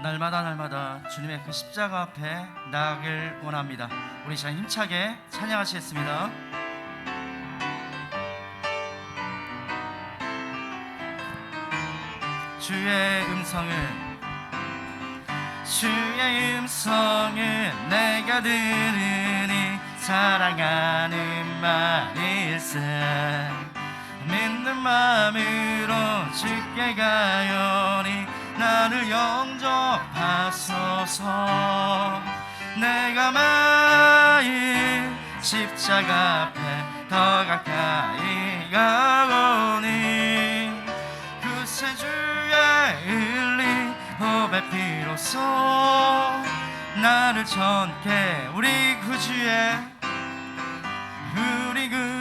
날마다 주님의 그 십자가 앞에 나아가길 원합니다. 우리 자 힘차게 찬양하시겠습니다. 주의 음성을 내가 들으니 사랑하는 말일세. 믿는 마음으로 주께 가요니 나를 영접하소서. 내가 매일 십자가 앞에 더 가까이 가오니 그새 주의 흘린 호흡의 피로써 나를 전케. 우리 그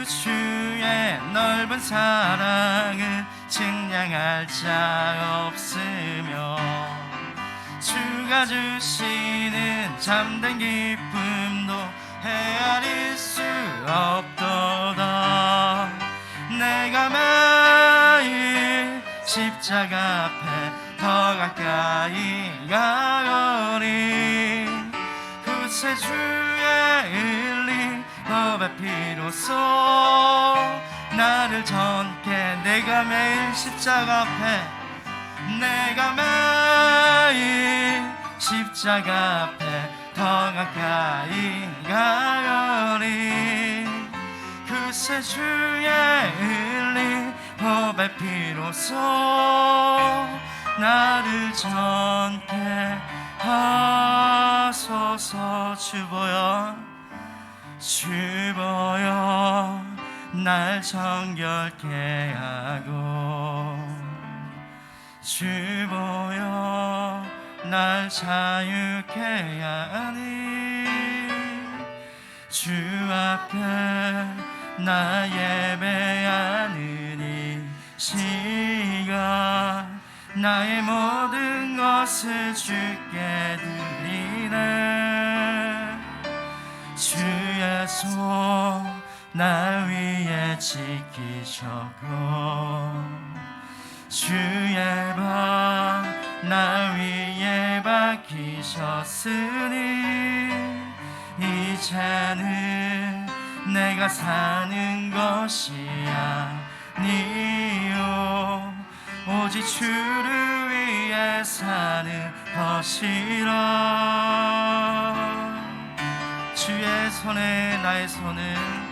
주의 넓은 사랑을 증량할 자 없으며 주가 주시는 참된 기쁨도 헤아릴 수 없도다. 내가 매일 십자가 앞에 더 가까이 가오니 그새 주의 흘린 법의 피로써 나를 전케. 내가 매일 십자가 앞에 더 가까이 가오니 그새 주의 흘린 법의 피로써 나를 전케 하소서. 주보여 날 정결케 하고 주보여 날 자유케 하니 주 앞에 나 예배하는 이 시간 나의 모든 것을 주께 드리네. 주의 손 나 위에 지키셨고 주의 발 나 위에 박히셨으니 이제는 내가 사는 것이 아니요 오직 주를 위해 사는 것이라. 주의 손에 나의 손을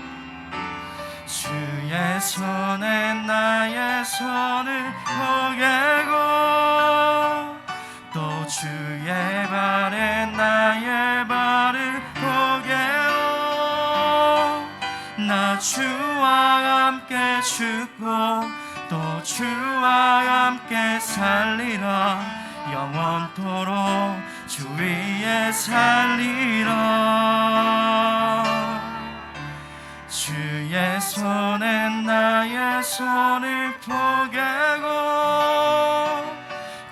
주의 손에 나의 손을 포개고 또 주의 발에 나의 발을 포개어 나 주와 함께 죽고 또 주와 함께 살리라. 영원토록 주 위에 살리라. 주의 손에 나의 손을 포개고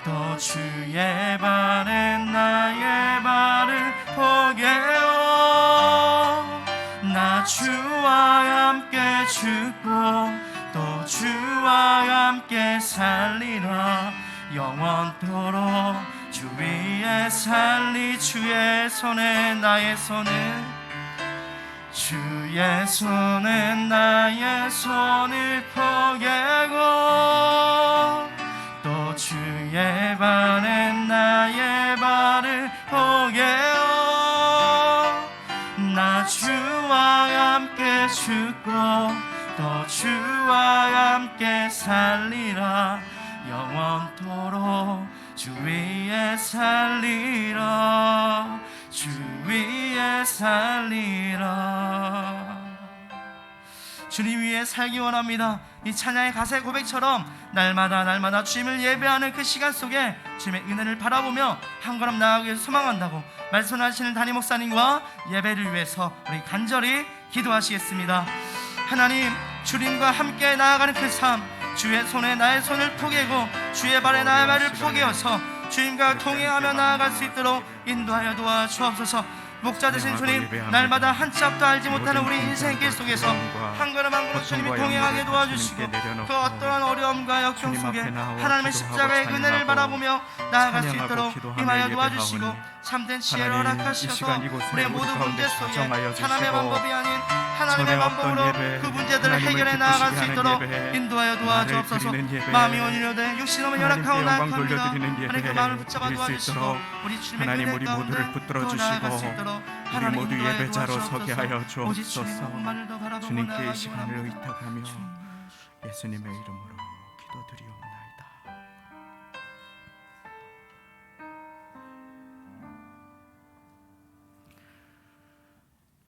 또 주의 발에 나의 발을 포개어 나 주와 함께 죽고 또 주와 함께 살리라. 영원토록 주 위에 살리. 주의 손에 나의 손을 주의 손에 나의 손을 포개고 또 주의 발에 나의 발을 포개어 나 주와 함께 죽고 또 주와 함께 살리라. 영원토록 주 위에 살리라. 주 위에 살리라. 주님 위에 살기 원합니다. 이 찬양의 가사의 고백처럼 날마다 주님을 예배하는 그 시간 속에 주님의 은혜를 바라보며 한 걸음 나아가길 소망한다고 말씀하시는 담임 목사님과 예배를 위해서 우리 간절히 기도하시겠습니다. 하나님, 주님과 함께 나아가는 그 삶, 주의 손에 나의 손을 포개고 주의 발에 나의 발을 포개어서 주님과 동행하며 나아갈 수 있도록 인도하여 도와주옵소서. 목자 되신 주님, 날마다 한 치 앞도 알지 못하는 우리 인생길 속에서 한 걸음 한 걸음 주님이 동행하게 도와주시고 그 어떠한 어려움과 역경 속에 하나님의 십자가의 은혜를 바라보며 나아갈 수 있도록 임하여 도와주시고 참된 지혜를 허락하셔서 우리의 모든 문제 속에 사람의 방법이 아닌 하나님의 방법으로 그 문제들을 해결해 나아갈 수 있도록 인도하여 도와주옵소서. 마음이 온유되되 육신은 연약하오나 약합니다. 하나님 그 마음을 붙잡아 도와주시고 우리 주님의 은혜 가운데 더 나아갈 수 있도록 우리 모두 예배자로 서게 하여 주옵소서. 주님께 이 시간을 의탁하며 예수님의 이름으로 기도드리옵나이다.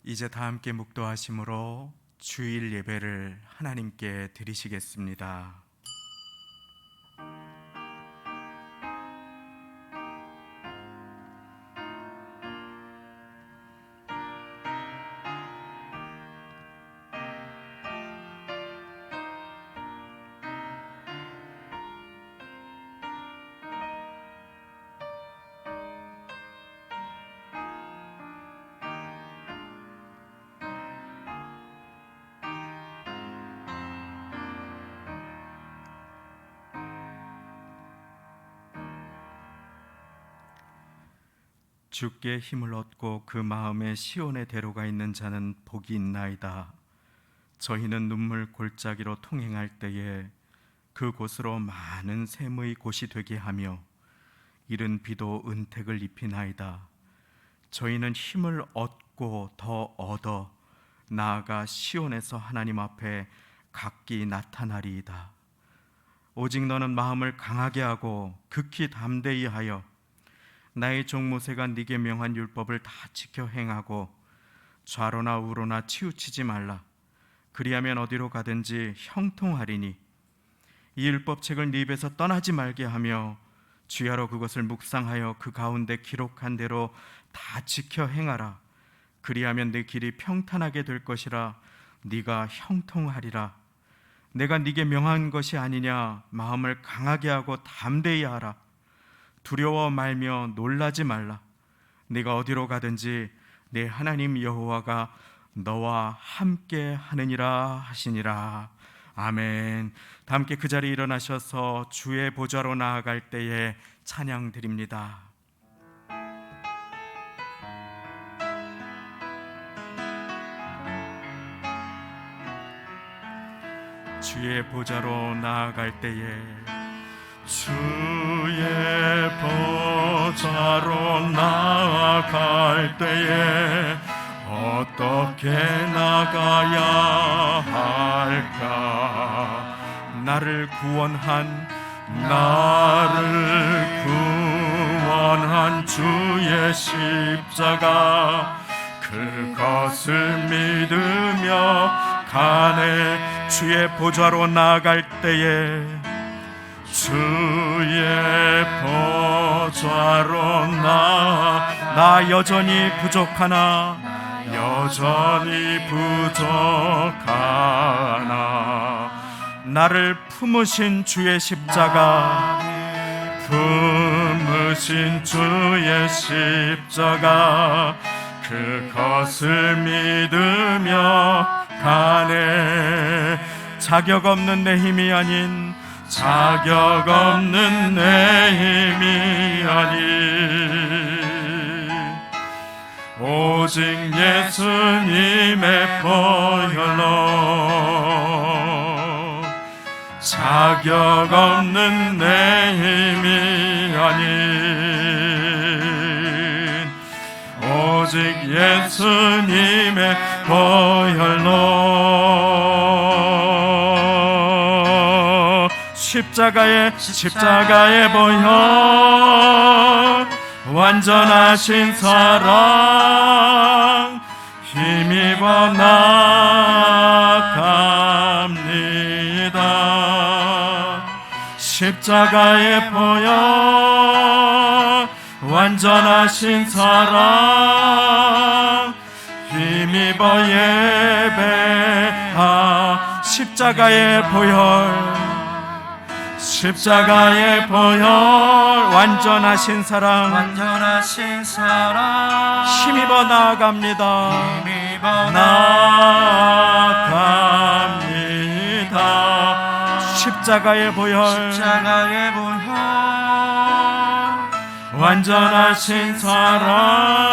이제 다 함께 묵도하심으로 주일 예배를 하나님께 드리시겠습니다. 주께 힘을 얻고 그 마음에 시온의 대로가 있는 자는 복이 있나이다. 저희는 눈물 골짜기로 통행할 때에 그곳으로 많은 샘의 곳이 되게 하며 이른 비도 은택을 입히나이다. 저희는 힘을 얻고 더 얻어 나아가 시온에서 하나님 앞에 각기 나타나리이다. 오직 너는 마음을 강하게 하고 극히 담대히 하여 나의 종 모세가 네게 명한 율법을 다 지켜 행하고 좌로나 우로나 치우치지 말라. 그리하면 어디로 가든지 형통하리니 이 율법책을 네 입에서 떠나지 말게 하며 주야로 그것을 묵상하여 그 가운데 기록한 대로 다 지켜 행하라. 그리하면 네 길이 평탄하게 될 것이라. 네가 형통하리라. 내가 네게 명한 것이 아니냐. 마음을 강하게 하고 담대히 하라. 두려워 말며 놀라지 말라. 네가 어디로 가든지 내 하나님 여호와가 너와 함께 하느니라 하시니라. 아멘. 다 함께 그 자리에 일어나셔서 주의 보좌로 나아갈 때에 찬양 드립니다. 주의 보좌로 나아갈 때에 주의 보좌로 나아갈 때에 어떻게 나가야 할까? 나를 구원한 주의 십자가 그것을 믿으며 가네. 주의 보좌로 나아갈 때에 주의 보좌로 나 여전히 부족하나 나를 품으신 주의 십자가 그것을 믿으며 가네. 자격 없는 내 힘이 아닌 오직 예수님의 보혈로 자격 없는 내 힘이 아닌 오직 예수님의 보혈로 십자가의 보혈 완전하신 사랑 힘입어 나갑니다. 십자가의 보혈 완전하신 사랑 힘입어 예배하. 십자가의 보혈 십자가의 보혈 완전하신 사랑 완전하신 사랑 힘입어 나아갑니다. 힘입어 나아갑니다. 십자가의 보혈 십자가의 보혈 완전하신 사랑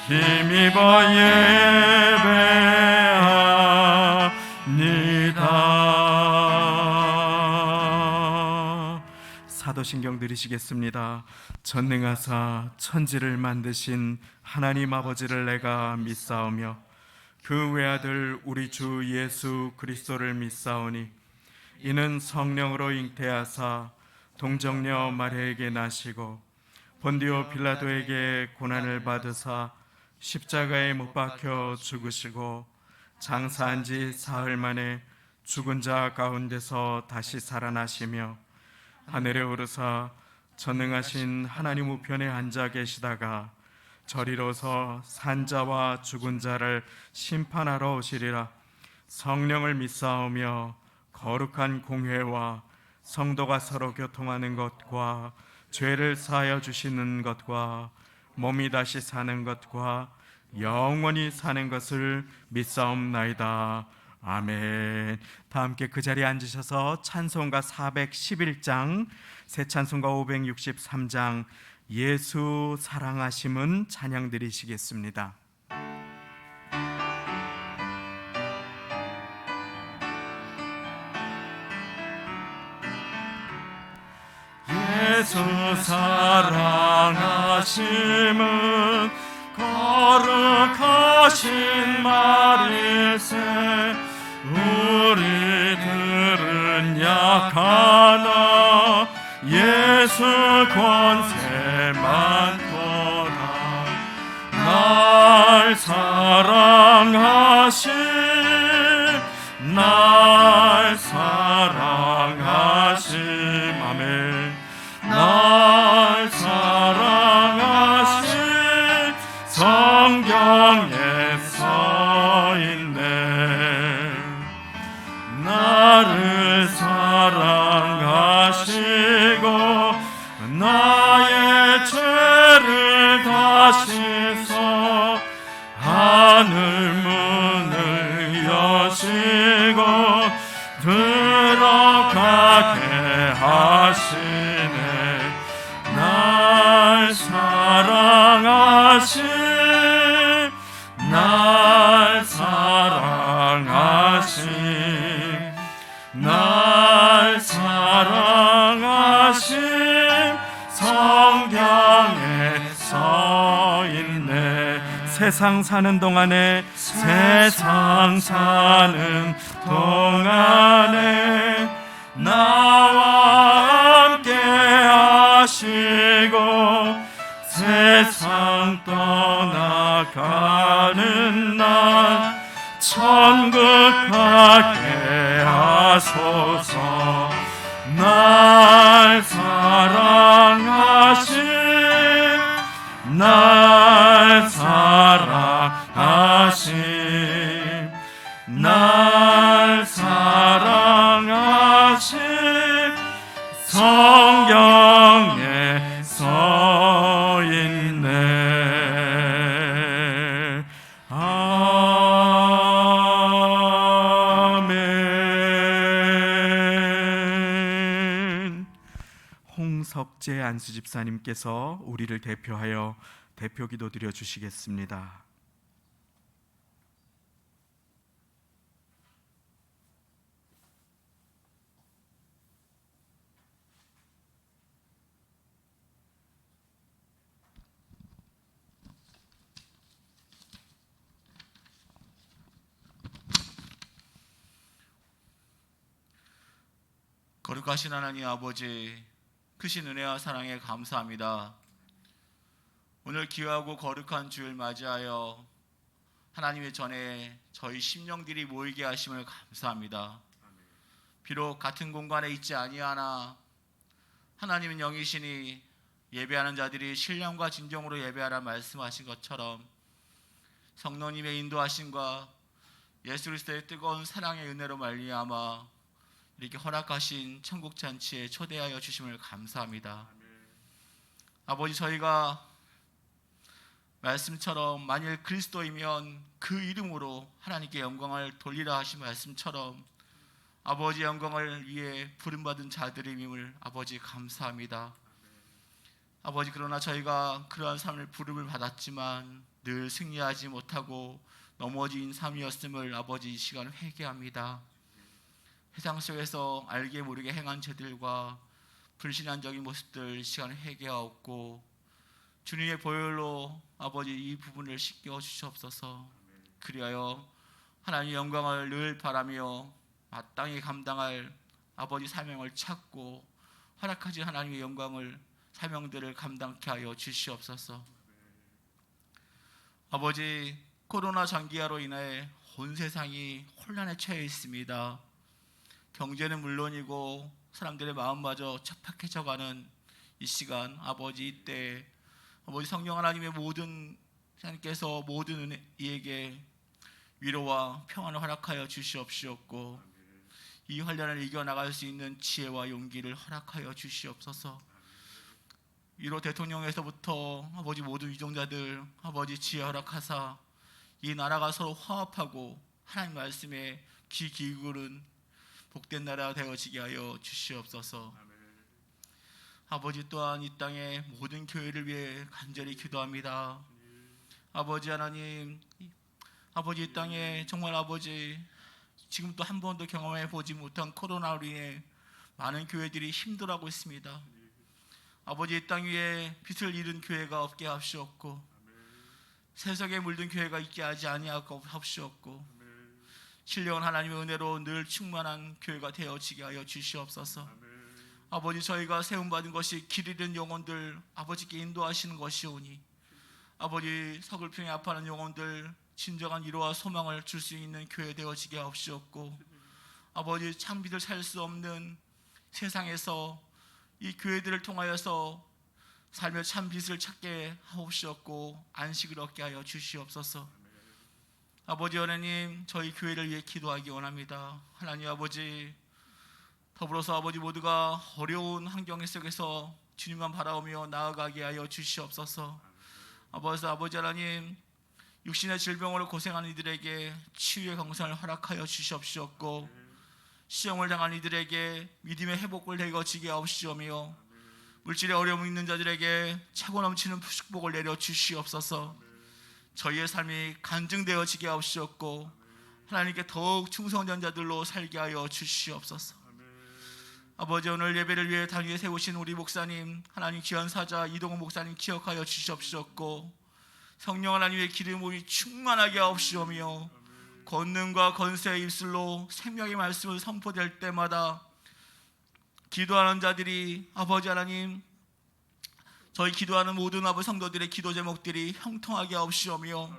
힘입어 예배합니다. 사도신경 드리시겠습니다. 전능하사 천지를 만드신 하나님 아버지를 내가 믿사오며 그 외아들 우리 주 예수 그리스도를 믿사오니 이는 성령으로 잉태하사 동정녀 마리아에게 나시고 본디오 빌라도에게 고난을 받으사 십자가에 못 박혀 죽으시고 장사한 지 사흘 만에 죽은 자 가운데서 다시 살아나시며 하늘에 오르사 전능하신 하나님 우편에 앉아 계시다가 저리로서 산자와 죽은 자를 심판하러 오시리라. 성령을 믿사오며 거룩한 공회와 성도가 서로 교통하는 것과 죄를 사하여 주시는 것과 몸이 다시 사는 것과 영원히 사는 것을 믿사옵나이다. 아멘. 다 함께 그 자리에 앉으셔서 찬송가 411장, 새 찬송가 563장 예수 사랑하심은 찬양 드리시겠습니다. 예수 사랑하심은 거룩하신 말일세 우리들은 약하나 예수 권세만 도다. 날 사랑하심 날 사랑하심 아멘. 날 사랑하신 성경에 써있네. 나를 사랑하시고 나의 죄를 다시서 하늘 문을 여시고 들어가게 하시네. 날 사랑하심 날 사랑하심 날 사랑하심 성경에 써있네. 세상 사는 동안에 세상 사는 동안에 나와 함께 하시고 세상 떠나가는 날 천국 가게 하소서. 날 사랑하심 날 사랑하심 날 사랑하심 성경에 써있네. 아멘. 홍석재 안수집사님께서 우리를 대표하여 대표기도 드려 주시겠습니다. 거룩하신 하나님 아버지, 크신 은혜와 사랑에 감사합니다. 오늘 귀하고 거룩한 주를 맞이하여 하나님의 전에 저희 심령들이 모이게 하심을 감사합니다. 비록 같은 공간에 있지 아니하나 하나님은 영이시니 예배하는 자들이 신령과 진정으로 예배하라 말씀하신 것처럼 성령님의 인도하심과 예수 그리스도의 뜨거운 사랑의 은혜로 말미암아 이렇게 허락하신 천국 잔치에 초대하여 주심을 감사합니다. 아버지, 저희가 말씀처럼 만일 그리스도이면 그 이름으로 하나님께 영광을 돌리라 하신 말씀처럼 아버지 영광을 위해 부름받은 자들임을 아버지 감사합니다. 아버지, 그러나 저희가 그러한 삶을 부름을 받았지만 늘 승리하지 못하고 넘어진 삶이었음을 아버지 이 시간 회개합니다. 세상 속에서 알게 모르게 행한 죄들과 불신앙적인 모습들 이 시간 회개하옵고 주님의 보혈로 아버지 이 부분을 씻겨 주시옵소서. 그리하여 하나님의 영광을 늘 바라며 마땅히 감당할 아버지 사명을 찾고 허락하신 하나님의 영광을 사명들을 감당케 하여 주시옵소서. 아버지, 코로나 장기화로 인해 온 세상이 혼란에 처해 있습니다. 경제는 물론이고 사람들의 마음마저 척박해져가는 이 시간, 아버지 이때 아버지 성령 하나님의 모든 하나님께서 모든 이에게 위로와 평안을 허락하여 주시옵시옵고 이 환란을 이겨나갈 수 있는 지혜와 용기를 허락하여 주시옵소서. 위로 대통령에서부터 아버지 모든 위종자들 아버지 지혜 허락하사 이 나라가 서로 화합하고 하나님 말씀에 귀 기울은 복된 나라 되어지게 하여 주시옵소서. 아버지, 또한 이 땅의 모든 교회를 위해 간절히 기도합니다. 아버지 하나님, 아버지 이 땅에 정말 아버지 지금도 한 번도 경험해 보지 못한 코로나로 인해 많은 교회들이 힘들어하고 있습니다. 아버지, 이 땅 위에 빛을 잃은 교회가 없게 하시옵고 세속에 물든 교회가 있게 하지 아니하고 하시옵고 신령한 하나님의 은혜로 늘 충만한 교회가 되어지게 하여 주시옵소서. 아버지, 저희가 세움받은 것이 길 잃은 영혼들 아버지께 인도하시는 것이오니 아버지 서글픔에 아파하는 영혼들 진정한 위로와 소망을 줄 수 있는 교회 되어지게 하옵시옵고 아버지 참빛을 살 수 없는 세상에서 이 교회들을 통하여서 삶의 참빛을 찾게 하옵시옵고 안식을 얻게 하여 주시옵소서. 아버지 하나님, 저희 교회를 위해 기도하기 원합니다. 하나님 아버지, 더불어서 아버지 모두가 어려운 환경 속에서 주님만 바라보며 나아가게 하여 주시옵소서. 아버지 하나님, 육신의 질병으로 고생하는 이들에게 치유의 건강을 허락하여 주시옵시옵고 시험을 당한 이들에게 믿음의 회복을 되어지게 하옵시오며 물질의 어려움이 있는 자들에게 차고 넘치는 축복을 내려 주시옵소서. 저희의 삶이 간증되어지게 하옵시옵고 하나님께 더욱 충성된 자들로 살게 하여 주시옵소서. 아버지, 오늘 예배를 위해 단위에 세우신 우리 목사님 하나님 귀한 사자 이동훈 목사님 기억하여 주시옵시옵고 성령 하나님의 기름이 충만하게 하옵시오며 권능과 권세의 입술로 생명의 말씀을 선포될 때마다 기도하는 자들이 아버지 하나님 저희 기도하는 모든 아버지 성도들의 기도 제목들이 형통하게 하옵시오며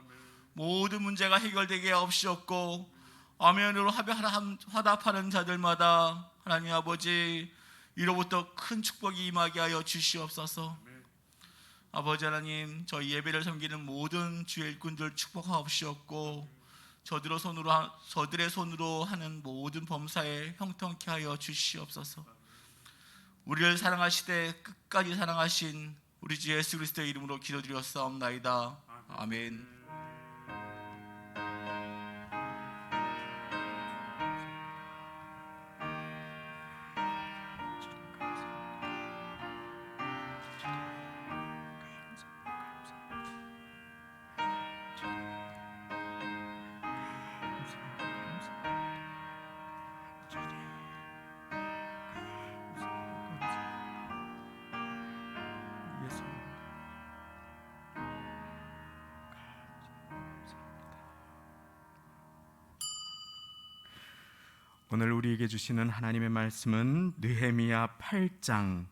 모든 문제가 해결되게 하옵시옵고 아멘으로 화답하는 자들마다 하나님 아버지 이로부터 큰 축복이 임하게 하여 주시옵소서. 아버지 하나님, 저희 예배를 섬기는 모든 주의 일꾼들 축복하옵시옵고 저들의 손으로 하는 모든 범사에 형통케 하여 주시옵소서. 우리를 사랑하시되 끝까지 사랑하신 우리 주 예수 그리스도의 이름으로 기도드렸사옵나이다. 아멘. 오늘 우리에게 주시는 하나님의 말씀은 느헤미야 8장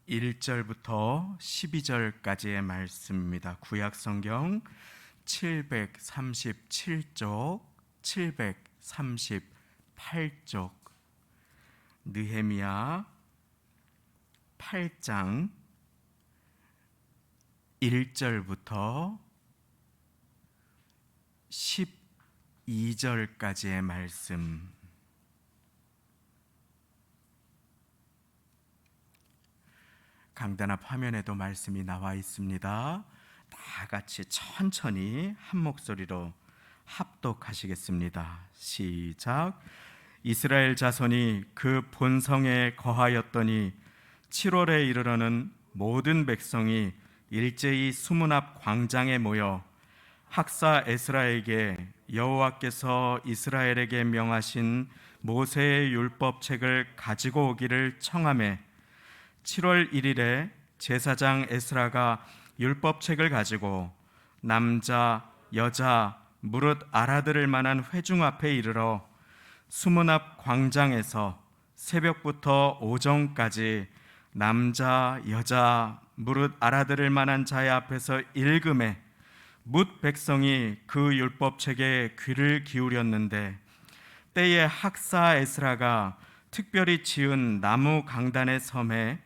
1절부터 12절까지의 말씀입니다. 구약 성경 737쪽, 738쪽, 느헤미야 8장 1절부터 12절까지의 말씀. 강단 앞 화면에도 말씀이 나와 있습니다. 다 같이 천천히 한 목소리로 합독하시겠습니다. 시작. 이스라엘 자손이 그 본성에 거하였더니 7월에 이르러는 모든 백성이 일제히 수문 앞 광장에 모여 학사 에스라에게 여호와께서 이스라엘에게 명하신 모세의 율법책을 가지고 오기를 청하매 7월 1일에 제사장 에스라가 율법책을 가지고 남자, 여자, 무릇 알아들을 만한 회중 앞에 이르러 수문 앞 광장에서 새벽부터 오전까지 남자, 여자, 무릇 알아들을 만한 자의 앞에서 읽음에 뭇 백성이 그 율법책에 귀를 기울였는데 때에 학사 에스라가 특별히 지은 나무 강단의 섬에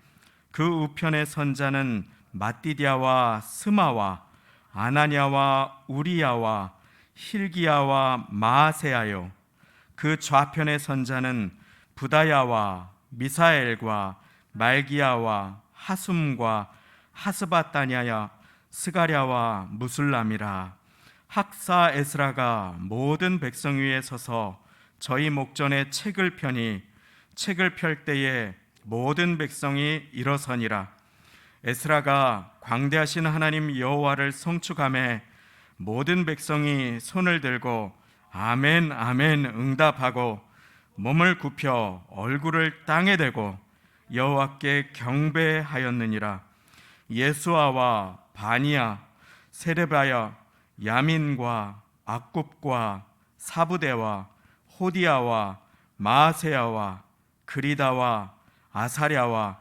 그 우편에 선 자는 마띠디아와 스마와 아나냐와 우리야와 힐기야와 마아세야요 그 좌편에 선 자는 부다야와 미사엘과 말기야와 하숨과 하스바다냐야 스가랴와 무술람이라. 학사 에스라가 모든 백성 위에 서서 저희 목전에 책을 펴니 책을 펼 때에 모든 백성이 일어서니라. 에스라가 광대하신 하나님 여호와를 송축하매 모든 백성이 손을 들고 아멘 아멘 응답하고 몸을 굽혀 얼굴을 땅에 대고 여호와께 경배하였느니라. 예수아와 바니야, 세레바야, 야민과 악굽과 사부대와 호디야와 마아세야와 그리다와 아사랴와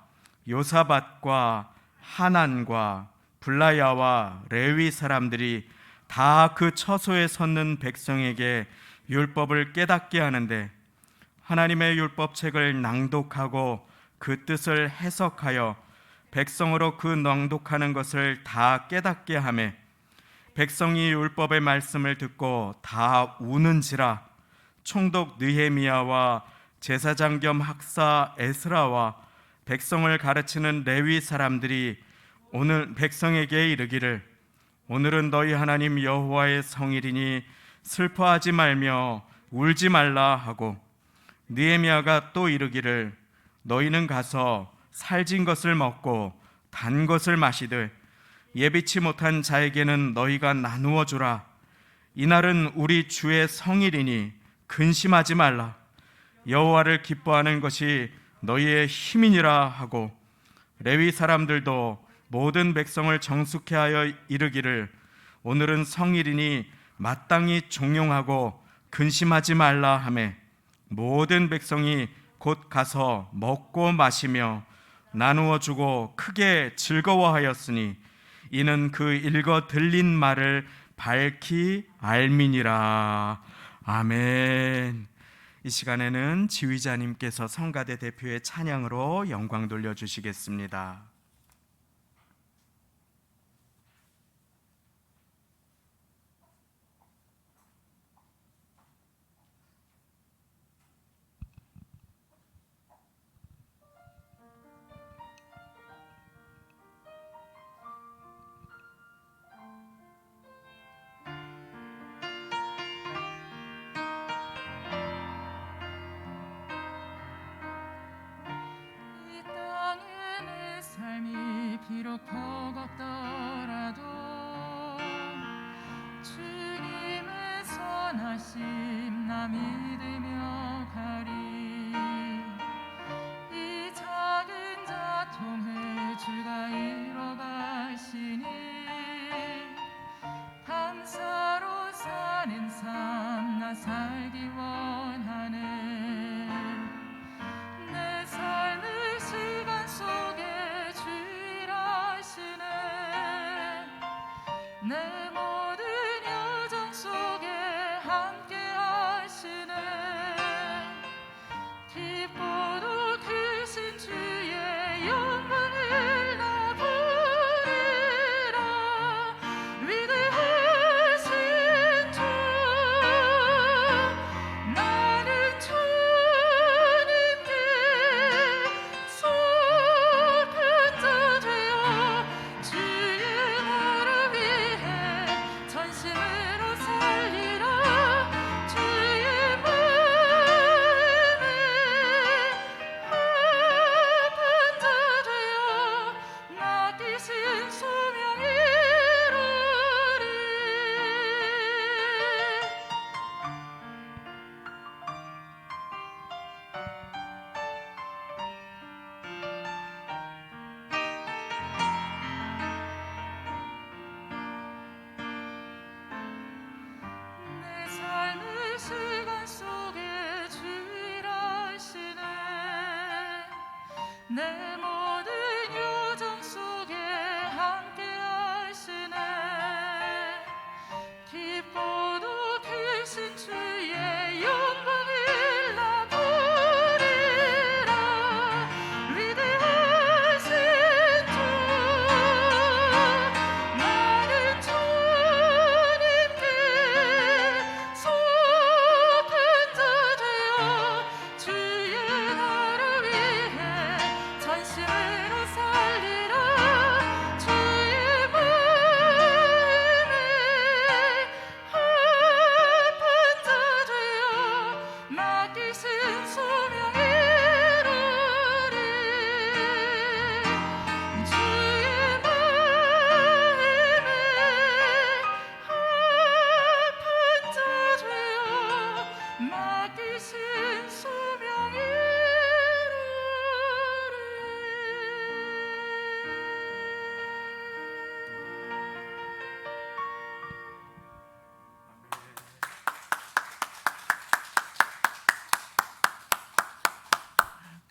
요사밧과 하난과 블라야와 레위 사람들이 다 그 처소에 섰는 백성에게 율법을 깨닫게 하는데 하나님의 율법책을 낭독하고 그 뜻을 해석하여 백성으로 그 낭독하는 것을 다 깨닫게 하매 백성이 율법의 말씀을 듣고 다 우는지라. 총독 느헤미야와 제사장 겸 학사 에스라와 백성을 가르치는 레위 사람들이 오늘 백성에게 이르기를 오늘은 너희 하나님 여호와의 성일이니 슬퍼하지 말며 울지 말라 하고 느헤미야가 또 이르기를 너희는 가서 살진 것을 먹고 단 것을 마시되 예비치 못한 자에게는 너희가 나누어 주라. 이날은 우리 주의 성일이니 근심하지 말라. 여호와를 기뻐하는 것이 너희의 힘이니라 하고 레위 사람들도 모든 백성을 정숙해 하여 이르기를 오늘은 성일이니 마땅히 종용하고 근심하지 말라 하매 모든 백성이 곧 가서 먹고 마시며 나누어 주고 크게 즐거워하였으니 이는 그 읽어 들린 말을 밝히 알미니라. 아멘. 이 시간에는 지휘자님께서 성가대 대표의 찬양으로 영광 돌려주시겠습니다. 이 땅에 내 삶 내 모든 요정 속에 함께 하시네. 기뻐도 크신 주의 영광을 나 부리라. 위대하신 주 나는 주님께 속한 자 되어 주의 나라 위해 전심으로 살리라. 주의 마음에 합한 자 되어 맡기신 소명 이루리. 주의 마음에 합한 자 되어 맡기신 소명 이루리.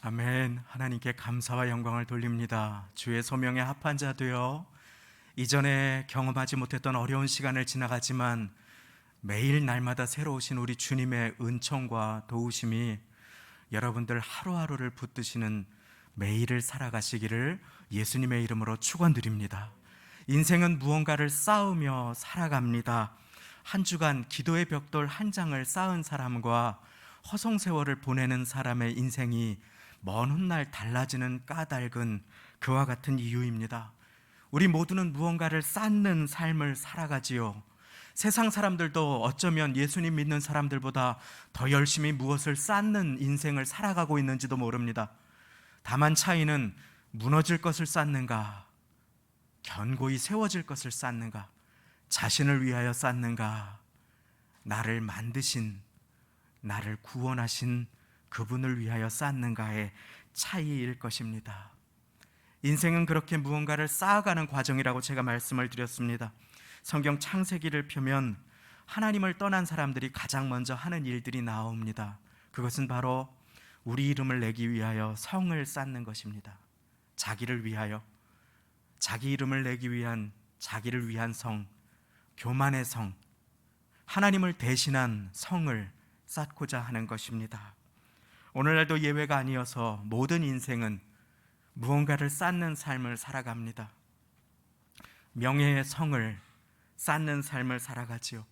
아멘. 하나님께 감사와 영광을 돌립니다. 주의 소명에 합한 자 되어 이전에 경험하지 못했던 어려운 시간을 지나가지만 매일 날마다 새로우신 우리 주님의 은총과 도우심이 여러분들 하루하루를 붙드시는 매일을 살아가시기를 예수님의 이름으로 축원드립니다. 인생은 무언가를 쌓으며 살아갑니다. 한 주간 기도의 벽돌 한 장을 쌓은 사람과 허송세월을 보내는 사람의 인생이 먼 훗날 달라지는 까닭은 그와 같은 이유입니다. 우리 모두는 무언가를 쌓는 삶을 살아가지요. 세상 사람들도 어쩌면 예수님 믿는 사람들보다 더 열심히 무엇을 쌓는 인생을 살아가고 있는지도 모릅니다. 다만 차이는 무너질 것을 쌓는가, 견고히 세워질 것을 쌓는가, 자신을 위하여 쌓는가, 나를 만드신, 나를 구원하신 그분을 위하여 쌓는가의 차이일 것입니다. 인생은 그렇게 무언가를 쌓아가는 과정이라고 제가 말씀을 드렸습니다. 성경 창세기를 펴면 하나님을 떠난 사람들이 가장 먼저 하는 일들이 나옵니다. 그것은 바로 우리 이름을 내기 위하여 성을 쌓는 것입니다. 자기를 위하여, 자기 이름을 내기 위한, 자기를 위한 성, 교만의 성, 하나님을 대신한 성을 쌓고자 하는 것입니다. 오늘날도 예외가 아니어서 모든 인생은 무언가를 쌓는 삶을 살아갑니다. 명예의 성을 쌓는 삶을 살아가지요.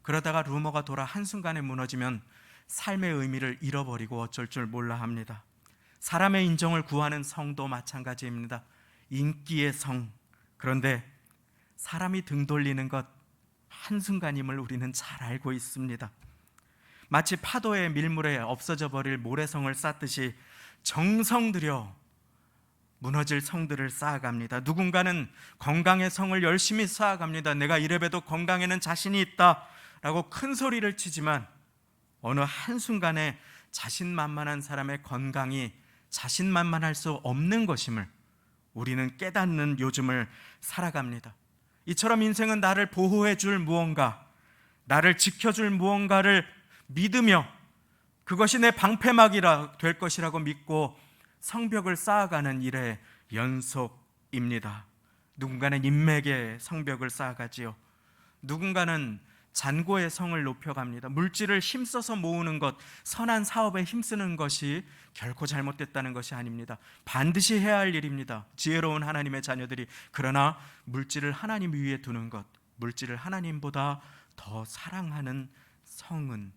그러다가 루머가 돌아 한순간에 무너지면 삶의 의미를 잃어버리고 어쩔 줄 몰라 합니다. 사람의 인정을 구하는 성도 마찬가지입니다. 인기의 성. 그런데 사람이 등 돌리는 것 한순간임을 우리는 잘 알고 있습니다. 마치 파도의 밀물에 없어져 버릴 모래성을 쌓듯이 정성 들여 무너질 성들을 쌓아갑니다. 누군가는 건강의 성을 열심히 쌓아갑니다. 내가 이래봬도 건강에는 자신이 있다 라고 큰 소리를 치지만 어느 한순간에 자신만만한 사람의 건강이 자신만만할 수 없는 것임을 우리는 깨닫는 요즘을 살아갑니다. 이처럼 인생은 나를 보호해 줄 무언가, 나를 지켜줄 무언가를 믿으며 그것이 내 방패막이라 될 것이라고 믿고 성벽을 쌓아가는 일의 연속입니다. 누군가는 인맥의 성벽을 쌓아가지요. 누군가는 잔고의 성을 높여갑니다. 물질을 힘써서 모으는 것, 선한 사업에 힘쓰는 것이 결코 잘못됐다는 것이 아닙니다. 반드시 해야 할 일입니다. 지혜로운 하나님의 자녀들이. 그러나 물질을 하나님 위에 두는 것, 물질을 하나님보다 더 사랑하는 성은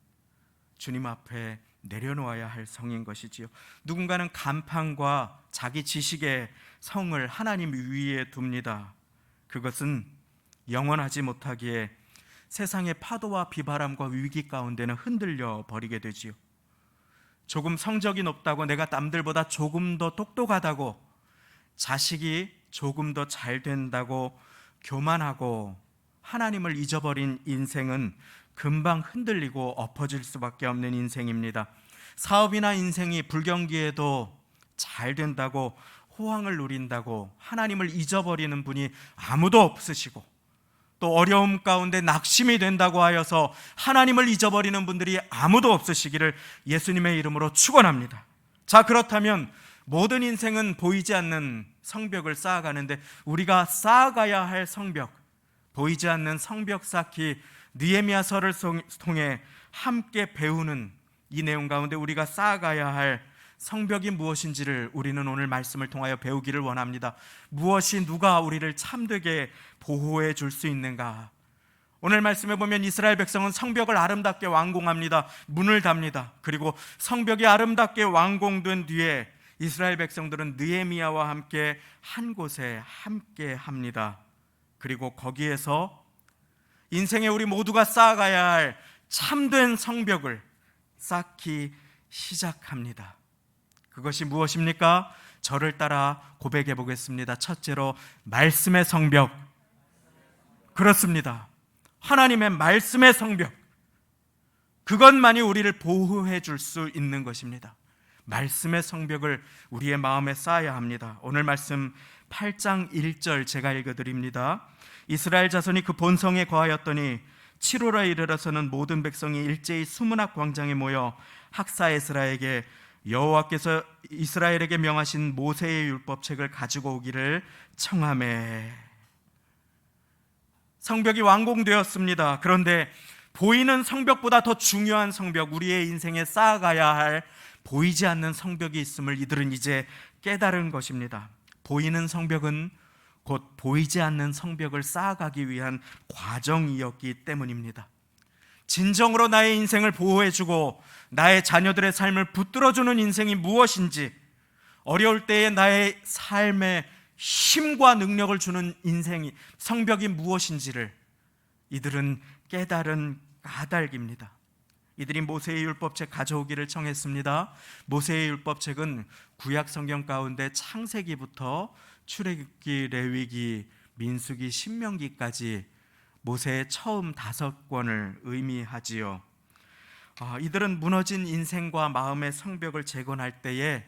주님 앞에 내려놓아야 할 성인 것이지요. 누군가는 간판과 자기 지식의 성을 하나님 위에 둡니다. 그것은 영원하지 못하기에 세상의 파도와 비바람과 위기 가운데는 흔들려 버리게 되지요. 조금 성적이 높다고 내가 남들보다 조금 더 똑똑하다고, 자식이 조금 더 잘 된다고 교만하고 하나님을 잊어버린 인생은 금방 흔들리고 엎어질 수밖에 없는 인생입니다. 사업이나 인생이 불경기에도 잘 된다고 호황을 누린다고 하나님을 잊어버리는 분이 아무도 없으시고, 또 어려움 가운데 낙심이 된다고 하여서 하나님을 잊어버리는 분들이 아무도 없으시기를 예수님의 이름으로 축원합니다. 자, 그렇다면 모든 인생은 보이지 않는 성벽을 쌓아가는데 우리가 쌓아가야 할 성벽, 보이지 않는 성벽 쌓기 느헤미야서를 통해 함께 배우는 이 내용 가운데 우리가 쌓아가야 할 성벽이 무엇인지를 우리는 오늘 말씀을 통하여 배우기를 원합니다. 무엇이 누가 우리를 참되게 보호해 줄 수 있는가? 오늘 말씀에 보면 이스라엘 백성은 성벽을 아름답게 완공합니다. 문을 답니다. 그리고 성벽이 아름답게 완공된 뒤에 이스라엘 백성들은 느헤미야와 함께 한 곳에 함께 합니다. 그리고 거기에서 인생에 우리 모두가 쌓아가야 할 참된 성벽을 쌓기 시작합니다. 그것이 무엇입니까? 저를 따라 고백해 보겠습니다. 첫째로 말씀의 성벽. 그렇습니다. 하나님의 말씀의 성벽. 그것만이 우리를 보호해 줄 수 있는 것입니다. 말씀의 성벽을 우리의 마음에 쌓아야 합니다. 오늘 말씀 8장 1절 제가 읽어드립니다. 이스라엘 자손이 그 본성에 거하였더니 7월에 이르러서는 모든 백성이 일제히 수문학 광장에 모여 학사 에스라에게 여호와께서 이스라엘에게 명하신 모세의 율법책을 가지고 오기를 청하매. 성벽이 완공되었습니다. 그런데 보이는 성벽보다 더 중요한 성벽, 우리의 인생에 쌓아가야 할 보이지 않는 성벽이 있음을 이들은 이제 깨달은 것입니다. 보이는 성벽은 곧 보이지 않는 성벽을 쌓아가기 위한 과정이었기 때문입니다. 진정으로 나의 인생을 보호해주고 나의 자녀들의 삶을 붙들어주는 인생이 무엇인지, 어려울 때에 나의 삶에 힘과 능력을 주는 인생이 성벽이 무엇인지를 이들은 깨달은 까닭입니다. 이들이 모세의 율법책 가져오기를 청했습니다. 모세의 율법책은 구약 성경 가운데 창세기부터 출애굽기, 레위기, 민수기, 신명기까지 모세의 처음 5권을 의미하지요. 이들은 무너진 인생과 마음의 성벽을 재건할 때에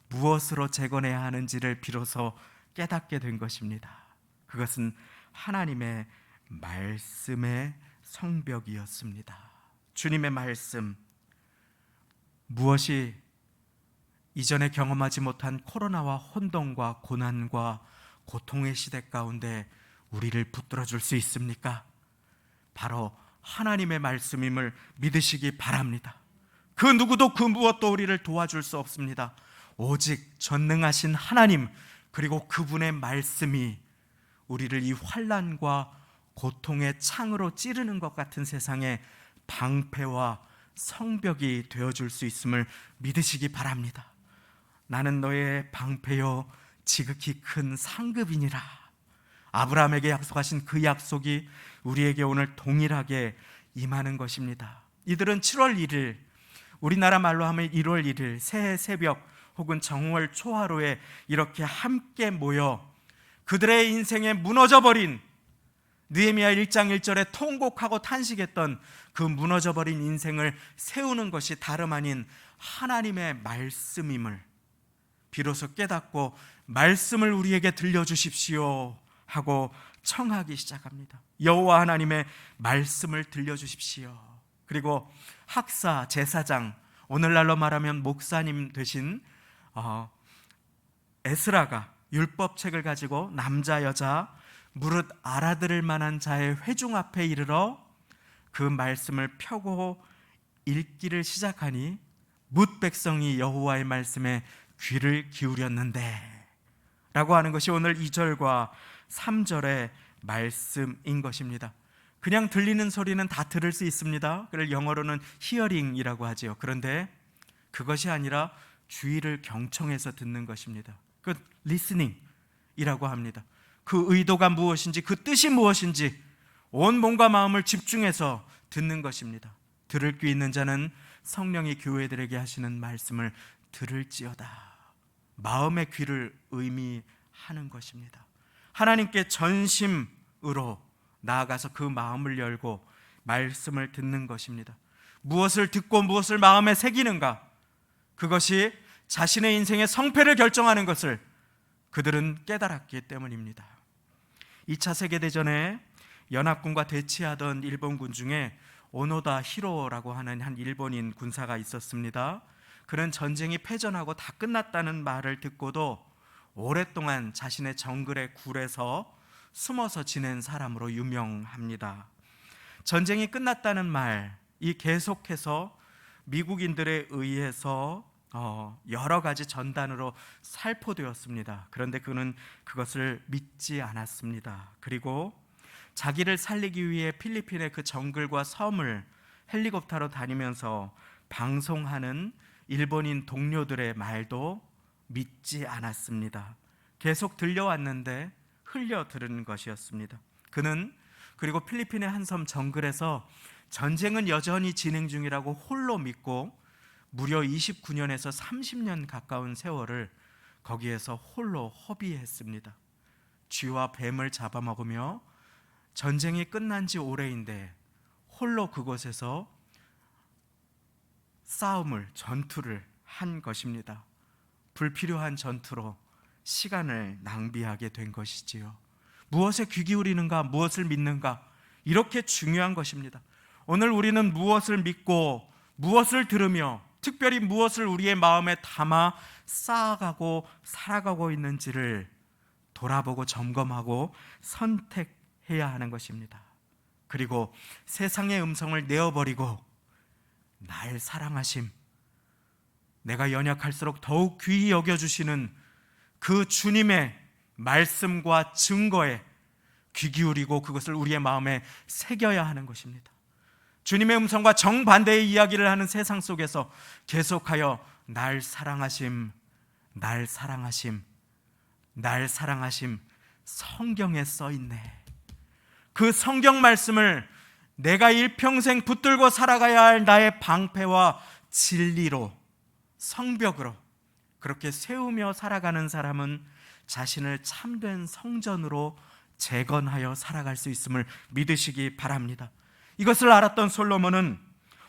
무엇으로 재건해야 하는지를 비로소 깨닫게 된 것입니다. 그것은 하나님의 말씀의 성벽이었습니다. 주님의 말씀, 무엇이 이전에 경험하지 못한 코로나와 혼돈과 고난과 고통의 시대 가운데 우리를 붙들어 줄 수 있습니까? 바로 하나님의 말씀임을 믿으시기 바랍니다. 그 누구도 그 무엇도 우리를 도와줄 수 없습니다. 오직 전능하신 하나님, 그리고 그분의 말씀이 우리를 이 환난과 고통의 창으로 찌르는 것 같은 세상에 방패와 성벽이 되어줄 수 있음을 믿으시기 바랍니다. 나는 너의 방패요 지극히 큰 상급이니라. 아브라함에게 약속하신 그 약속이 우리에게 오늘 동일하게 임하는 것입니다. 이들은 7월 1일, 우리나라 말로 하면 1월 1일 새해 새벽 혹은 정월 초하루에 이렇게 함께 모여 그들의 인생에 무너져버린, 느헤미야 1장 1절에 통곡하고 탄식했던 그 무너져버린 인생을 세우는 것이 다름 아닌 하나님의 말씀임을 비로소 깨닫고 말씀을 우리에게 들려주십시오 하고 청하기 시작합니다. 여호와 하나님의 말씀을 들려주십시오. 그리고 학사, 제사장, 오늘날로 말하면 목사님 되신 에스라가 율법책을 가지고 남자 여자 무릇 알아들을 만한 자의 회중 앞에 이르러 그 말씀을 펴고 읽기를 시작하니 뭇 백성이 여호와의 말씀에 귀를 기울였는데 라고 하는 것이 오늘 2절과 3절의 말씀인 것입니다. 그냥 들리는 소리는 다 들을 수 있습니다. 그걸 영어로는 히어링이라고 하지요. 그런데 그것이 아니라 주의를 경청해서 듣는 것입니다. 그 리스닝이라고 합니다. 그 의도가 무엇인지, 그 뜻이 무엇인지 온 몸과 마음을 집중해서 듣는 것입니다. 들을 귀 있는 자는 성령이 교회들에게 하시는 말씀을 들을지어다. 마음의 귀를 의미하는 것입니다. 하나님께 전심으로 나아가서 그 마음을 열고 말씀을 듣는 것입니다. 무엇을 듣고 무엇을 마음에 새기는가, 그것이 자신의 인생의 성패를 결정하는 것을 그들은 깨달았기 때문입니다. 2차 세계대전에 연합군과 대치하던 일본군 중에 오노다 히로라고 하는 한 일본인 군사가 있었습니다. 그는 전쟁이 패전하고 다 끝났다는 말을 듣고도 오랫동안 자신의 정글의 굴에서 숨어서 지낸 사람으로 유명합니다. 전쟁이 끝났다는 말이 계속해서 미국인들에 의해서 여러 가지 전단으로 살포되었습니다. 그런데 그는 그것을 믿지 않았습니다. 그리고 자기를 살리기 위해 필리핀의 그 정글과 섬을 헬리콥터로 다니면서 방송하는 일본인 동료들의 말도 믿지 않았습니다. 계속 들려왔는데 흘려 들은 것이었습니다. 그는 그리고 필리핀의 한 섬 정글에서 전쟁은 여전히 진행 중이라고 홀로 믿고 무려 29년에서 30년 가까운 세월을 거기에서 홀로 허비했습니다. 쥐와 뱀을 잡아먹으며 전쟁이 끝난 지 오래인데 홀로 그곳에서 전투를 한 것입니다. 불필요한 전투로 시간을 낭비하게 된 것이지요. 무엇에 귀 기울이는가, 무엇을 믿는가, 이렇게 중요한 것입니다. 오늘 우리는 무엇을 믿고 무엇을 들으며 특별히 무엇을 우리의 마음에 담아 쌓아가고 살아가고 있는지를 돌아보고 점검하고 선택해야 하는 것입니다. 그리고 세상의 음성을 내어버리고 날 사랑하심, 내가 연약할수록 더욱 귀히 여겨주시는 그 주님의 말씀과 증거에 귀 기울이고 그것을 우리의 마음에 새겨야 하는 것입니다. 주님의 음성과 정반대의 이야기를 하는 세상 속에서 계속하여 날 사랑하심, 날 사랑하심, 날 사랑하심, 성경에 써 있네. 그 성경 말씀을 내가 일평생 붙들고 살아가야 할 나의 방패와 진리로, 성벽으로 그렇게 세우며 살아가는 사람은 자신을 참된 성전으로 재건하여 살아갈 수 있음을 믿으시기 바랍니다. 이것을 알았던 솔로몬은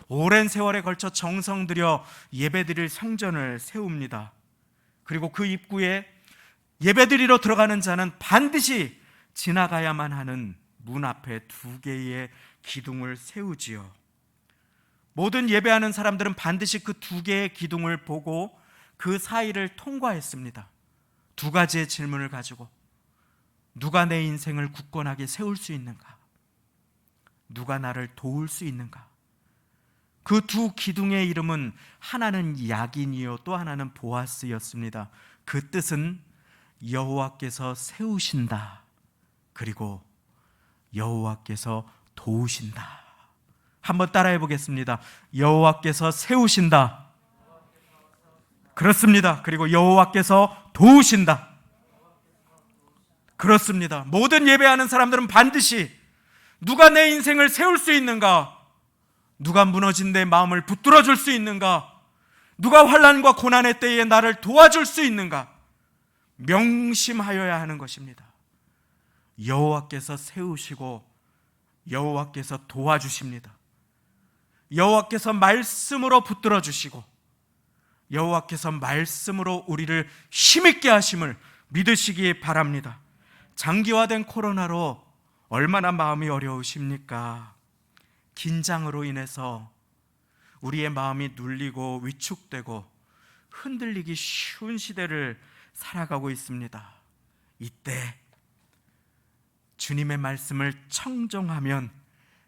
오랜 세월에 걸쳐 정성 들여 예배드릴 성전을 세웁니다. 그리고 그 입구에 예배드리러 들어가는 자는 반드시 지나가야만 하는 문 앞에 2개의 기둥을 세우지요. 모든 예배하는 사람들은 반드시 그 2개의 기둥을 보고 그 사이를 통과했습니다. 2가지의 질문을 가지고 누가 내 인생을 굳건하게 세울 수 있는가? 누가 나를 도울 수 있는가? 그 2 기둥의 이름은 하나는 야긴이요 또 하나는 보아스였습니다. 그 뜻은 여호와께서 세우신다, 그리고 여호와께서 도우신다. 한번 따라해 보겠습니다. 여호와께서 세우신다, 그렇습니다. 그리고 여호와께서 도우신다. 그렇습니다. 모든 예배하는 사람들은 반드시 누가 내 인생을 세울 수 있는가? 누가 무너진 내 마음을 붙들어 줄 수 있는가? 누가 환난과 고난의 때에 나를 도와줄 수 있는가? 명심하여야 하는 것입니다. 여호와께서 세우시고 여호와께서 도와주십니다. 여호와께서 말씀으로 붙들어 주시고 여호와께서 말씀으로 우리를 힘있게 하심을 믿으시기 바랍니다. 장기화된 코로나로 얼마나 마음이 어려우십니까? 긴장으로 인해서 우리의 마음이 눌리고 위축되고 흔들리기 쉬운 시대를 살아가고 있습니다. 이때 주님의 말씀을 청종하면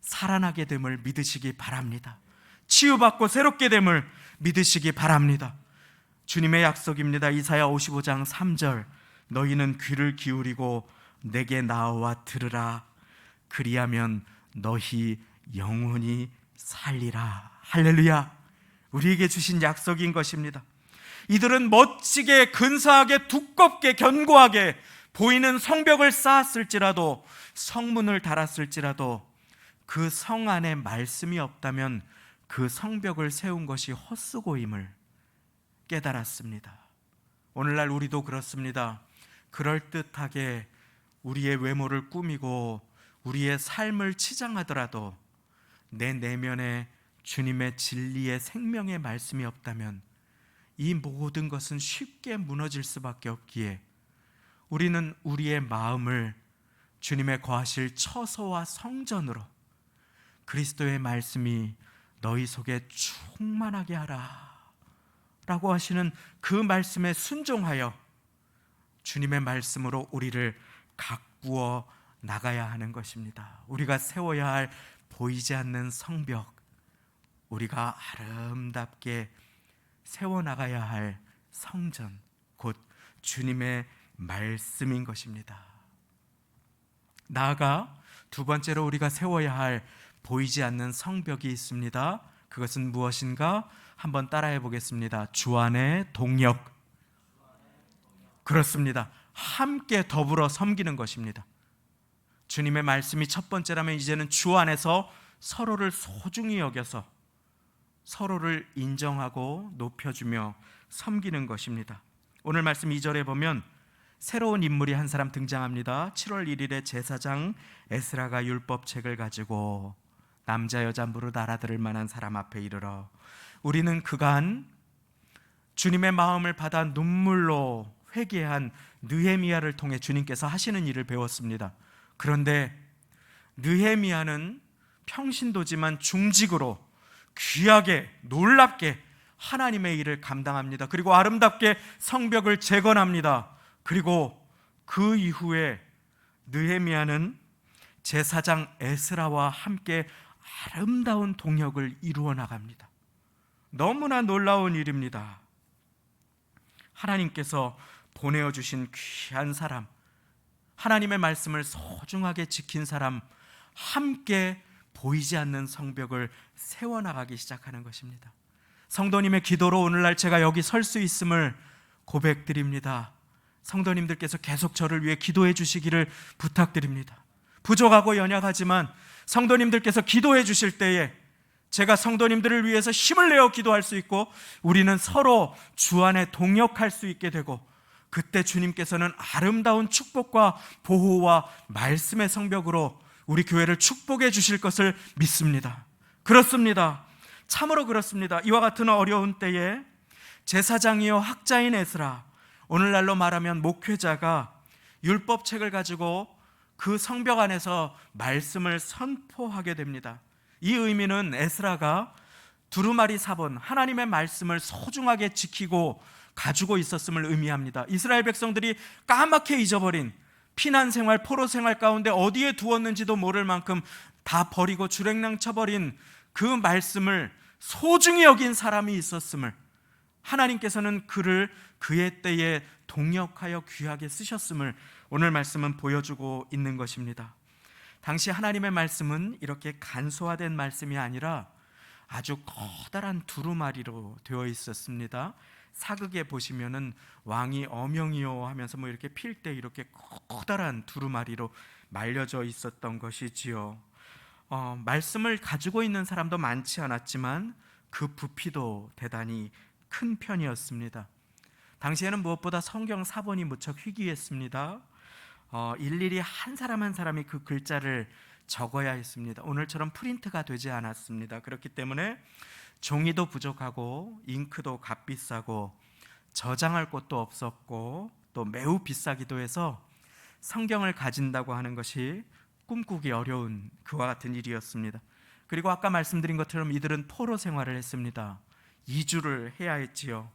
살아나게 됨을 믿으시기 바랍니다. 치유받고 새롭게 됨을 믿으시기 바랍니다. 주님의 약속입니다. 이사야 55장 3절, 너희는 귀를 기울이고 내게 나와 들으라. 그리하면 너희 영원히 살리라. 할렐루야. 우리에게 주신 약속인 것입니다. 이들은 멋지게 근사하게 두껍게 견고하게 보이는 성벽을 쌓았을지라도, 성문을 달았을지라도 그 성 안에 말씀이 없다면 그 성벽을 세운 것이 헛수고임을 깨달았습니다. 오늘날 우리도 그렇습니다. 그럴듯하게 우리의 외모를 꾸미고 우리의 삶을 치장하더라도 내 내면에 주님의 진리의 생명의 말씀이 없다면 이 모든 것은 쉽게 무너질 수밖에 없기에 우리는 우리의 마음을 주님의 거하실 처소와 성전으로 그리스도의 말씀이 너희 속에 충만하게 하라, 라고 하시는 그 말씀에 순종하여 주님의 말씀으로 우리를 가꾸어 나가야 하는 것입니다. 우리가 세워야 할 보이지 않는 성벽, 우리가 아름답게 세워나가야 할 성전, 곧 주님의 말씀인 것입니다. 나아가 두 번째로 우리가 세워야 할 보이지 않는 성벽이 있습니다. 그것은 무엇인가? 한번 따라해 보겠습니다. 주 안의 동역. 그렇습니다. 함께 더불어 섬기는 것입니다. 주님의 말씀이 첫 번째라면 이제는 주 안에서 서로를 소중히 여겨서 서로를 인정하고 높여주며 섬기는 것입니다. 오늘 말씀 2절에 보면 새로운 인물이 한 사람 등장합니다. 7월 1일에 제사장 에스라가 율법책을 가지고 남자 여자 무릇 알아들을 만한 사람 앞에 이르러 우리는 그간 주님의 마음을 받아 눈물로 회개한 느헤미야를 통해 주님께서 하시는 일을 배웠습니다. 그런데 느헤미야는 평신도지만 중직으로 귀하게 놀랍게 하나님의 일을 감당합니다. 그리고 아름답게 성벽을 재건합니다. 그리고 그 이후에 느헤미야는 제사장 에스라와 함께 아름다운 동역을 이루어 나갑니다. 너무나 놀라운 일입니다. 하나님께서 보내어 주신 귀한 사람, 하나님의 말씀을 소중하게 지킨 사람, 함께 보이지 않는 성벽을 세워나가기 시작하는 것입니다. 성도님의 기도로 오늘날 제가 여기 설 수 있음을 고백드립니다. 성도님들께서 계속 저를 위해 기도해 주시기를 부탁드립니다. 부족하고 연약하지만 성도님들께서 기도해 주실 때에 제가 성도님들을 위해서 힘을 내어 기도할 수 있고 우리는 서로 주 안에 동역할 수 있게 되고 그때 주님께서는 아름다운 축복과 보호와 말씀의 성벽으로 우리 교회를 축복해 주실 것을 믿습니다. 그렇습니다. 참으로 그렇습니다. 이와 같은 어려운 때에 제사장이요 학자인 에스라, 오늘날로 말하면 목회자가 율법책을 가지고 그 성벽 안에서 말씀을 선포하게 됩니다. 이 의미는 에스라가 두루마리 사본 하나님의 말씀을 소중하게 지키고 가지고 있었음을 의미합니다. 이스라엘 백성들이 까맣게 잊어버린 피난 생활, 포로 생활 가운데 어디에 두었는지도 모를 만큼 다 버리고 주랭랑 쳐버린 그 말씀을 소중히 여긴 사람이 있었음을, 하나님께서는 그를 그의 때에 동역하여 귀하게 쓰셨음을 오늘 말씀은 보여주고 있는 것입니다. 당시 하나님의 말씀은 이렇게 간소화된 말씀이 아니라 아주 커다란 두루마리로 되어 있었습니다. 사극에 보시면은 왕이 어명이요 하면서 뭐 이렇게 필 때 이렇게 커다란 두루마리로 말려져 있었던 것이지요. 말씀을 가지고 있는 사람도 많지 않았지만 그 부피도 대단히 큰 편이었습니다. 당시에는 무엇보다 성경 사본이 무척 희귀했습니다. 일일이 한 사람 한 사람이 그 글자를 적어야 했습니다. 오늘처럼 프린트가 되지 않았습니다. 그렇기 때문에 종이도 부족하고 잉크도 값비싸고 저장할 곳도 없었고 또 매우 비싸기도 해서 성경을 가진다고 하는 것이 꿈꾸기 어려운 그와 같은 일이었습니다. 그리고 아까 말씀드린 것처럼 이들은 포로 생활을 했습니다. 이주를 해야 했지요.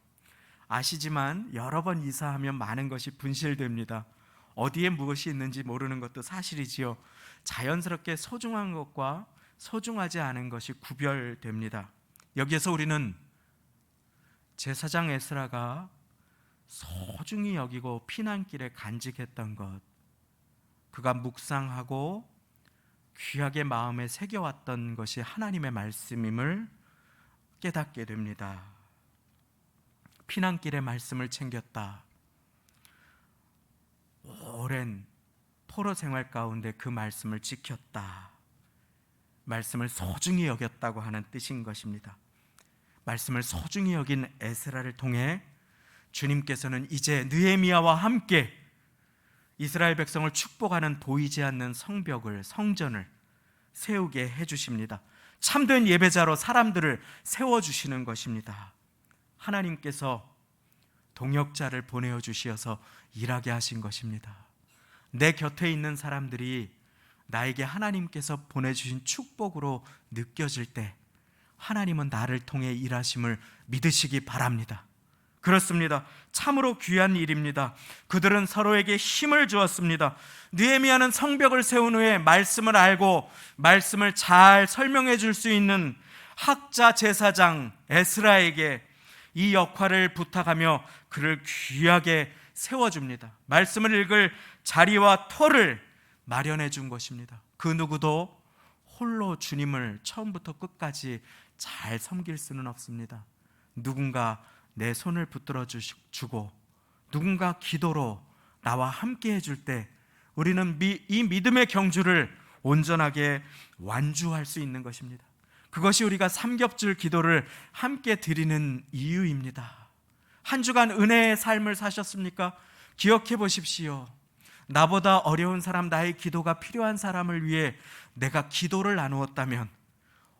아시지만 여러 번 이사하면 많은 것이 분실됩니다. 어디에 무엇이 있는지 모르는 것도 사실이지요. 자연스럽게 소중한 것과 소중하지 않은 것이 구별됩니다. 여기에서 우리는 제사장 에스라가 소중히 여기고 피난길에 간직했던 것, 그가 묵상하고 귀하게 마음에 새겨왔던 것이 하나님의 말씀임을 깨닫게 됩니다. 피난길의 말씀을 챙겼다. 오랜 포로 생활 가운데 그 말씀을 지켰다. 말씀을 소중히 여겼다고 하는 뜻인 것입니다. 말씀을 소중히 여긴 에스라를 통해 주님께서는 이제 느헤미야와 함께 이스라엘 백성을 축복하는 보이지 않는 성벽을, 성전을 세우게 해주십니다. 참된 예배자로 사람들을 세워주시는 것입니다. 하나님께서 동역자를 보내어 주시어서 일하게 하신 것입니다. 내 곁에 있는 사람들이 나에게 하나님께서 보내주신 축복으로 느껴질 때 하나님은 나를 통해 일하심을 믿으시기 바랍니다. 그렇습니다. 참으로 귀한 일입니다. 그들은 서로에게 힘을 주었습니다. 느헤미야는 성벽을 세운 후에 말씀을 알고 말씀을 잘 설명해 줄 수 있는 학자 제사장 에스라에게 이 역할을 부탁하며 그를 귀하게 세워줍니다. 말씀을 읽을 자리와 터를 마련해 준 것입니다. 그 누구도 홀로 주님을 처음부터 끝까지 잘 섬길 수는 없습니다. 누군가 내 손을 붙들어 주고 누군가 기도로 나와 함께 해줄 때 우리는 이 믿음의 경주를 온전하게 완주할 수 있는 것입니다. 그것이 우리가 삼겹줄 기도를 함께 드리는 이유입니다. 한 주간 은혜의 삶을 사셨습니까? 기억해 보십시오. 나보다 어려운 사람, 나의 기도가 필요한 사람을 위해 내가 기도를 나누었다면,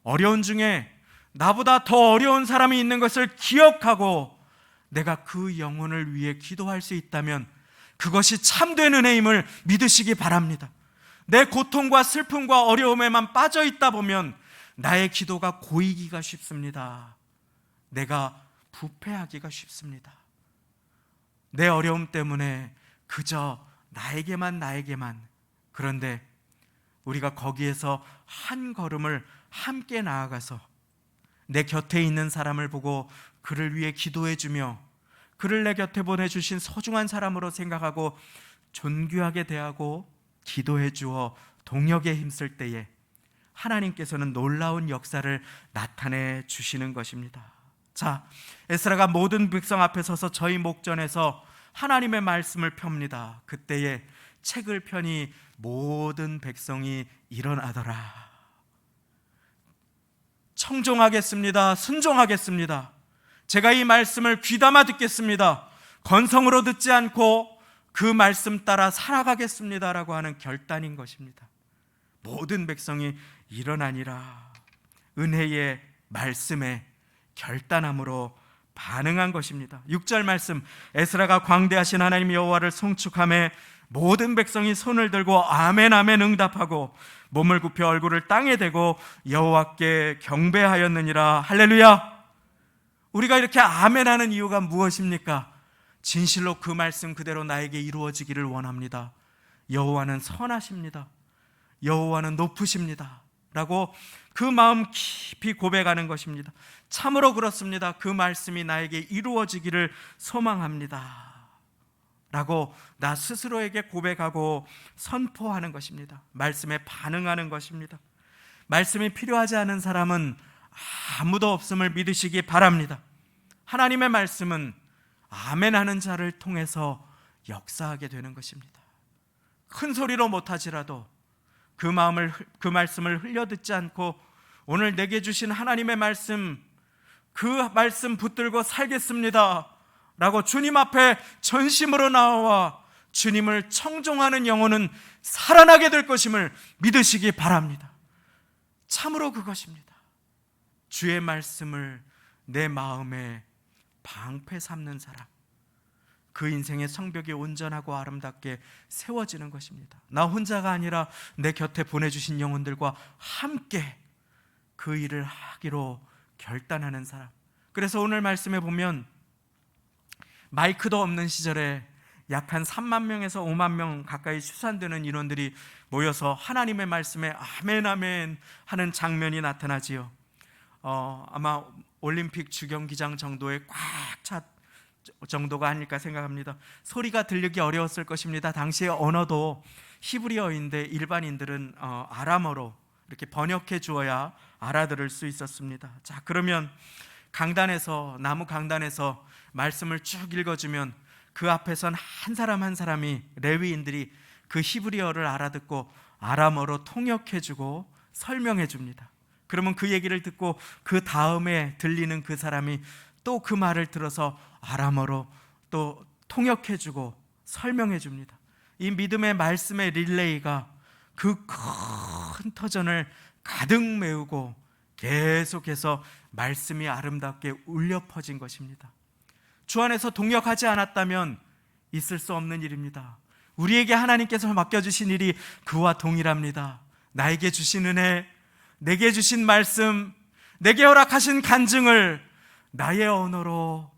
어려운 중에 나보다 더 어려운 사람이 있는 것을 기억하고 내가 그 영혼을 위해 기도할 수 있다면 그것이 참된 은혜임을 믿으시기 바랍니다. 내 고통과 슬픔과 어려움에만 빠져 있다 보면 나의 기도가 고이기가 쉽습니다. 내가 부패하기가 쉽습니다. 내 어려움 때문에 그저 나에게만. 그런데 우리가 거기에서 한 걸음을 함께 나아가서 내 곁에 있는 사람을 보고 그를 위해 기도해주며 그를 내 곁에 보내주신 소중한 사람으로 생각하고 존귀하게 대하고 기도해 주어 동역에 힘쓸 때에 하나님께서는 놀라운 역사를 나타내 주시는 것입니다. 자, 에스라가 모든 백성 앞에 서서 저희 목전에서 하나님의 말씀을 펴니다. 그때에 책을 펴니 모든 백성이 일어나더라. 청종하겠습니다. 순종하겠습니다. 제가 이 말씀을 귀담아 듣겠습니다. 건성으로 듣지 않고 그 말씀 따라 살아가겠습니다라고 하는 결단인 것입니다. 모든 백성이 일어나니라. 은혜의 말씀에 결단함으로 반응한 것입니다. 6절 말씀, 에스라가 광대하신 하나님 여호와를 송축하며 모든 백성이 손을 들고 아멘 아멘 응답하고 몸을 굽혀 얼굴을 땅에 대고 여호와께 경배하였느니라. 할렐루야. 우리가 이렇게 아멘하는 이유가 무엇입니까? 진실로 그 말씀 그대로 나에게 이루어지기를 원합니다. 여호와는 선하십니다. 여호와는 높으십니다 라고 그 마음 깊이 고백하는 것입니다. 참으로 그렇습니다. 그 말씀이 나에게 이루어지기를 소망합니다 라고 나 스스로에게 고백하고 선포하는 것입니다. 말씀에 반응하는 것입니다. 말씀이 필요하지 않은 사람은 아무도 없음을 믿으시기 바랍니다. 하나님의 말씀은 아멘하는 자를 통해서 역사하게 되는 것입니다. 큰 소리로 못하지라도 그 말씀을 흘려듣지 않고 오늘 내게 주신 하나님의 말씀, 그 말씀 붙들고 살겠습니다 라고 주님 앞에 전심으로 나와 주님을 청종하는 영혼은 살아나게 될 것임을 믿으시기 바랍니다. 참으로 그것입니다. 주의 말씀을 내 마음에 방패 삼는 사람, 그 인생의 성벽이 온전하고 아름답게 세워지는 것입니다. 나 혼자가 아니라 내 곁에 보내주신 영혼들과 함께 그 일을 하기로 결단하는 사람. 그래서 오늘 말씀에 보면 마이크도 없는 시절에 약 한 3만 명에서 5만 명 가까이 추산되는 인원들이 모여서 하나님의 말씀에 아멘 아멘 하는 장면이 나타나지요. 아마 올림픽 주경기장 정도의 꽉 차 정도가 아닐까 생각합니다. 소리가 들리기 어려웠을 것입니다. 당시의 언어도 히브리어인데 일반인들은 아람어로 이렇게 번역해 주어야 알아들을 수 있었습니다. 자, 그러면 나무 강단에서 말씀을 쭉 읽어주면 그 앞에선 한 사람 한 사람이 레위인들이 그 히브리어를 알아듣고 아람어로 통역해 주고 설명해 줍니다. 그러면 그 얘기를 듣고 그 다음에 들리는 그 사람이 또 그 말을 들어서 아람어로 또 통역해 주고 설명해 줍니다. 이 믿음의 말씀의 릴레이가 그 큰 터전을 가득 메우고 계속해서 말씀이 아름답게 울려 퍼진 것입니다. 주 안에서 동역하지 않았다면 있을 수 없는 일입니다. 우리에게 하나님께서 맡겨주신 일이 그와 동일합니다. 나에게 주신 은혜, 내게 주신 말씀, 내게 허락하신 간증을 나의 언어로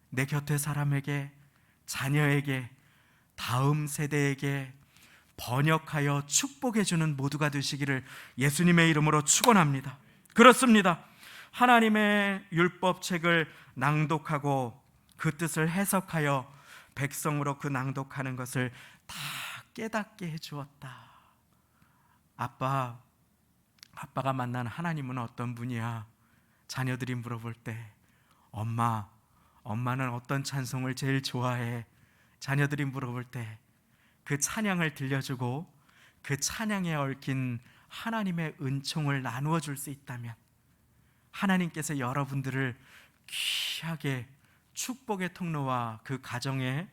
내 곁의 사람에게, 자녀에게, 다음 세대에게 번역하여 축복해 주는 모두가 되시기를 예수님의 이름으로 축원합니다. 그렇습니다. 하나님의 율법책을 낭독하고 그 뜻을 해석하여 백성으로 그 낭독하는 것을 다 깨닫게 해 주었다. 아빠가 만난 하나님은 어떤 분이야? 자녀들이 물어볼 때 엄마는 어떤 찬송을 제일 좋아해? 자녀들이 물어볼 때 그 찬양을 들려주고 그 찬양에 얽힌 하나님의 은총을 나누어 줄 수 있다면 하나님께서 여러분들을 귀하게 축복의 통로와 그 가정의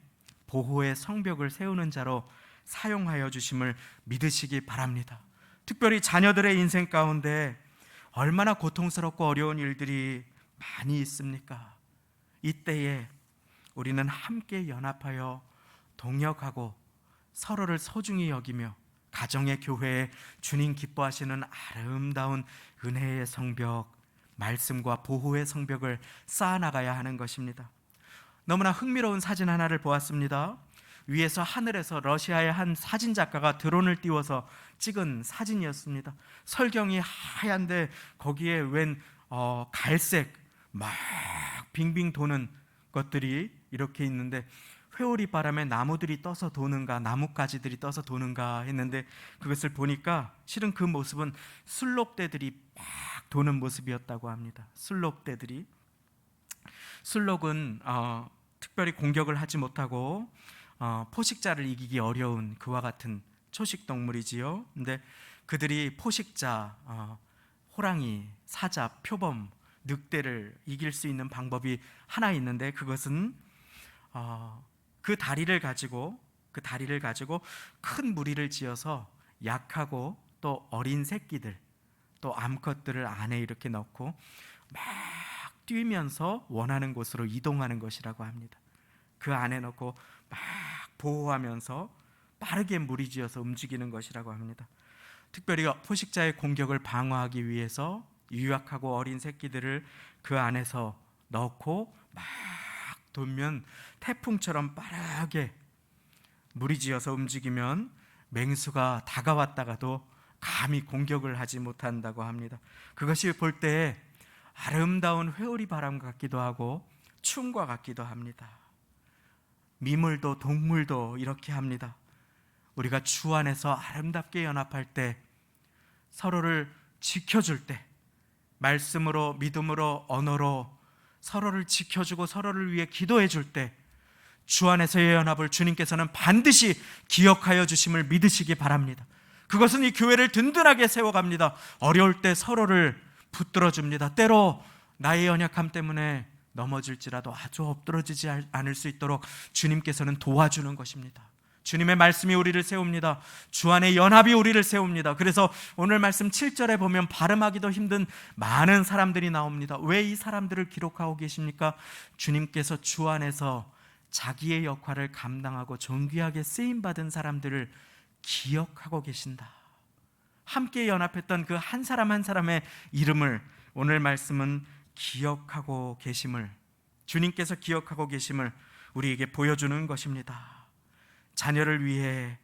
보호의 성벽을 세우는 자로 사용하여 주심을 믿으시기 바랍니다. 특별히 자녀들의 인생 가운데 얼마나 고통스럽고 어려운 일들이 많이 있습니까? 이때에 우리는 함께 연합하여 동역하고 서로를 소중히 여기며 가정의 교회에 주님 기뻐하시는 아름다운 은혜의 성벽, 말씀과 보호의 성벽을 쌓아나가야 하는 것입니다. 너무나 흥미로운 사진 하나를 보았습니다. 위에서 하늘에서 러시아의 한 사진작가가 드론을 띄워서 찍은 사진이었습니다. 설경이 하얀데 거기에 웬 갈색 막 빙빙 도는 것들이 이렇게 있는데 회오리 바람에 나무들이 떠서 도는가, 나뭇가지들이 떠서 도는가 했는데 그것을 보니까 실은 그 모습은 술록대들이 막 도는 모습이었다고 합니다. 술록대들이. 술록은 특별히 공격을 하지 못하고 포식자를 이기기 어려운 그와 같은 초식 동물이지요. 근데 그들이 포식자, 호랑이, 사자, 표범, 늑대를 이길 수 있는 방법이 하나 있는데 그것은 그 다리를 가지고 큰 무리를 지어서 약하고 또 어린 새끼들, 또 암컷들을 안에 이렇게 넣고 막 뛰면서 원하는 곳으로 이동하는 것이라고 합니다. 그 안에 넣고 막 보호하면서 빠르게 무리지어서 움직이는 것이라고 합니다. 특별히 포식자의 공격을 방어하기 위해서 유약하고 어린 새끼들을 그 안에서 넣고 막 돌면 태풍처럼 빠르게 무리지어서 움직이면 맹수가 다가왔다가도 감히 공격을 하지 못한다고 합니다. 그것이 볼 때 아름다운 회오리 바람 같기도 하고 춤과 같기도 합니다. 미물도 동물도 이렇게 합니다. 우리가 주 안에서 아름답게 연합할 때, 서로를 지켜줄 때, 말씀으로, 믿음으로, 언어로 서로를 지켜주고 서로를 위해 기도해 줄 때, 주 안에서의 연합을 주님께서는 반드시 기억하여 주심을 믿으시기 바랍니다. 그것은 이 교회를 든든하게 세워갑니다. 어려울 때 서로를 붙들어 줍니다. 때로 나의 연약함 때문에 넘어질지라도 아주 엎드러지지 않을 수 있도록 주님께서는 도와주는 것입니다. 주님의 말씀이 우리를 세웁니다. 주 안의 연합이 우리를 세웁니다. 그래서 오늘 말씀 7절에 보면 발음하기도 힘든 많은 사람들이 나옵니다. 왜 이 사람들을 기록하고 계십니까? 주님께서 주 안에서 자기의 역할을 감당하고 존귀하게 쓰임받은 사람들을 기억하고 계신다. 함께 연합했던 그 한 사람 한 사람의 이름을 오늘 말씀은 기억하고 계심을, 주님께서 기억하고 계심을 우리에게 보여주는 것입니다. 자녀를 위해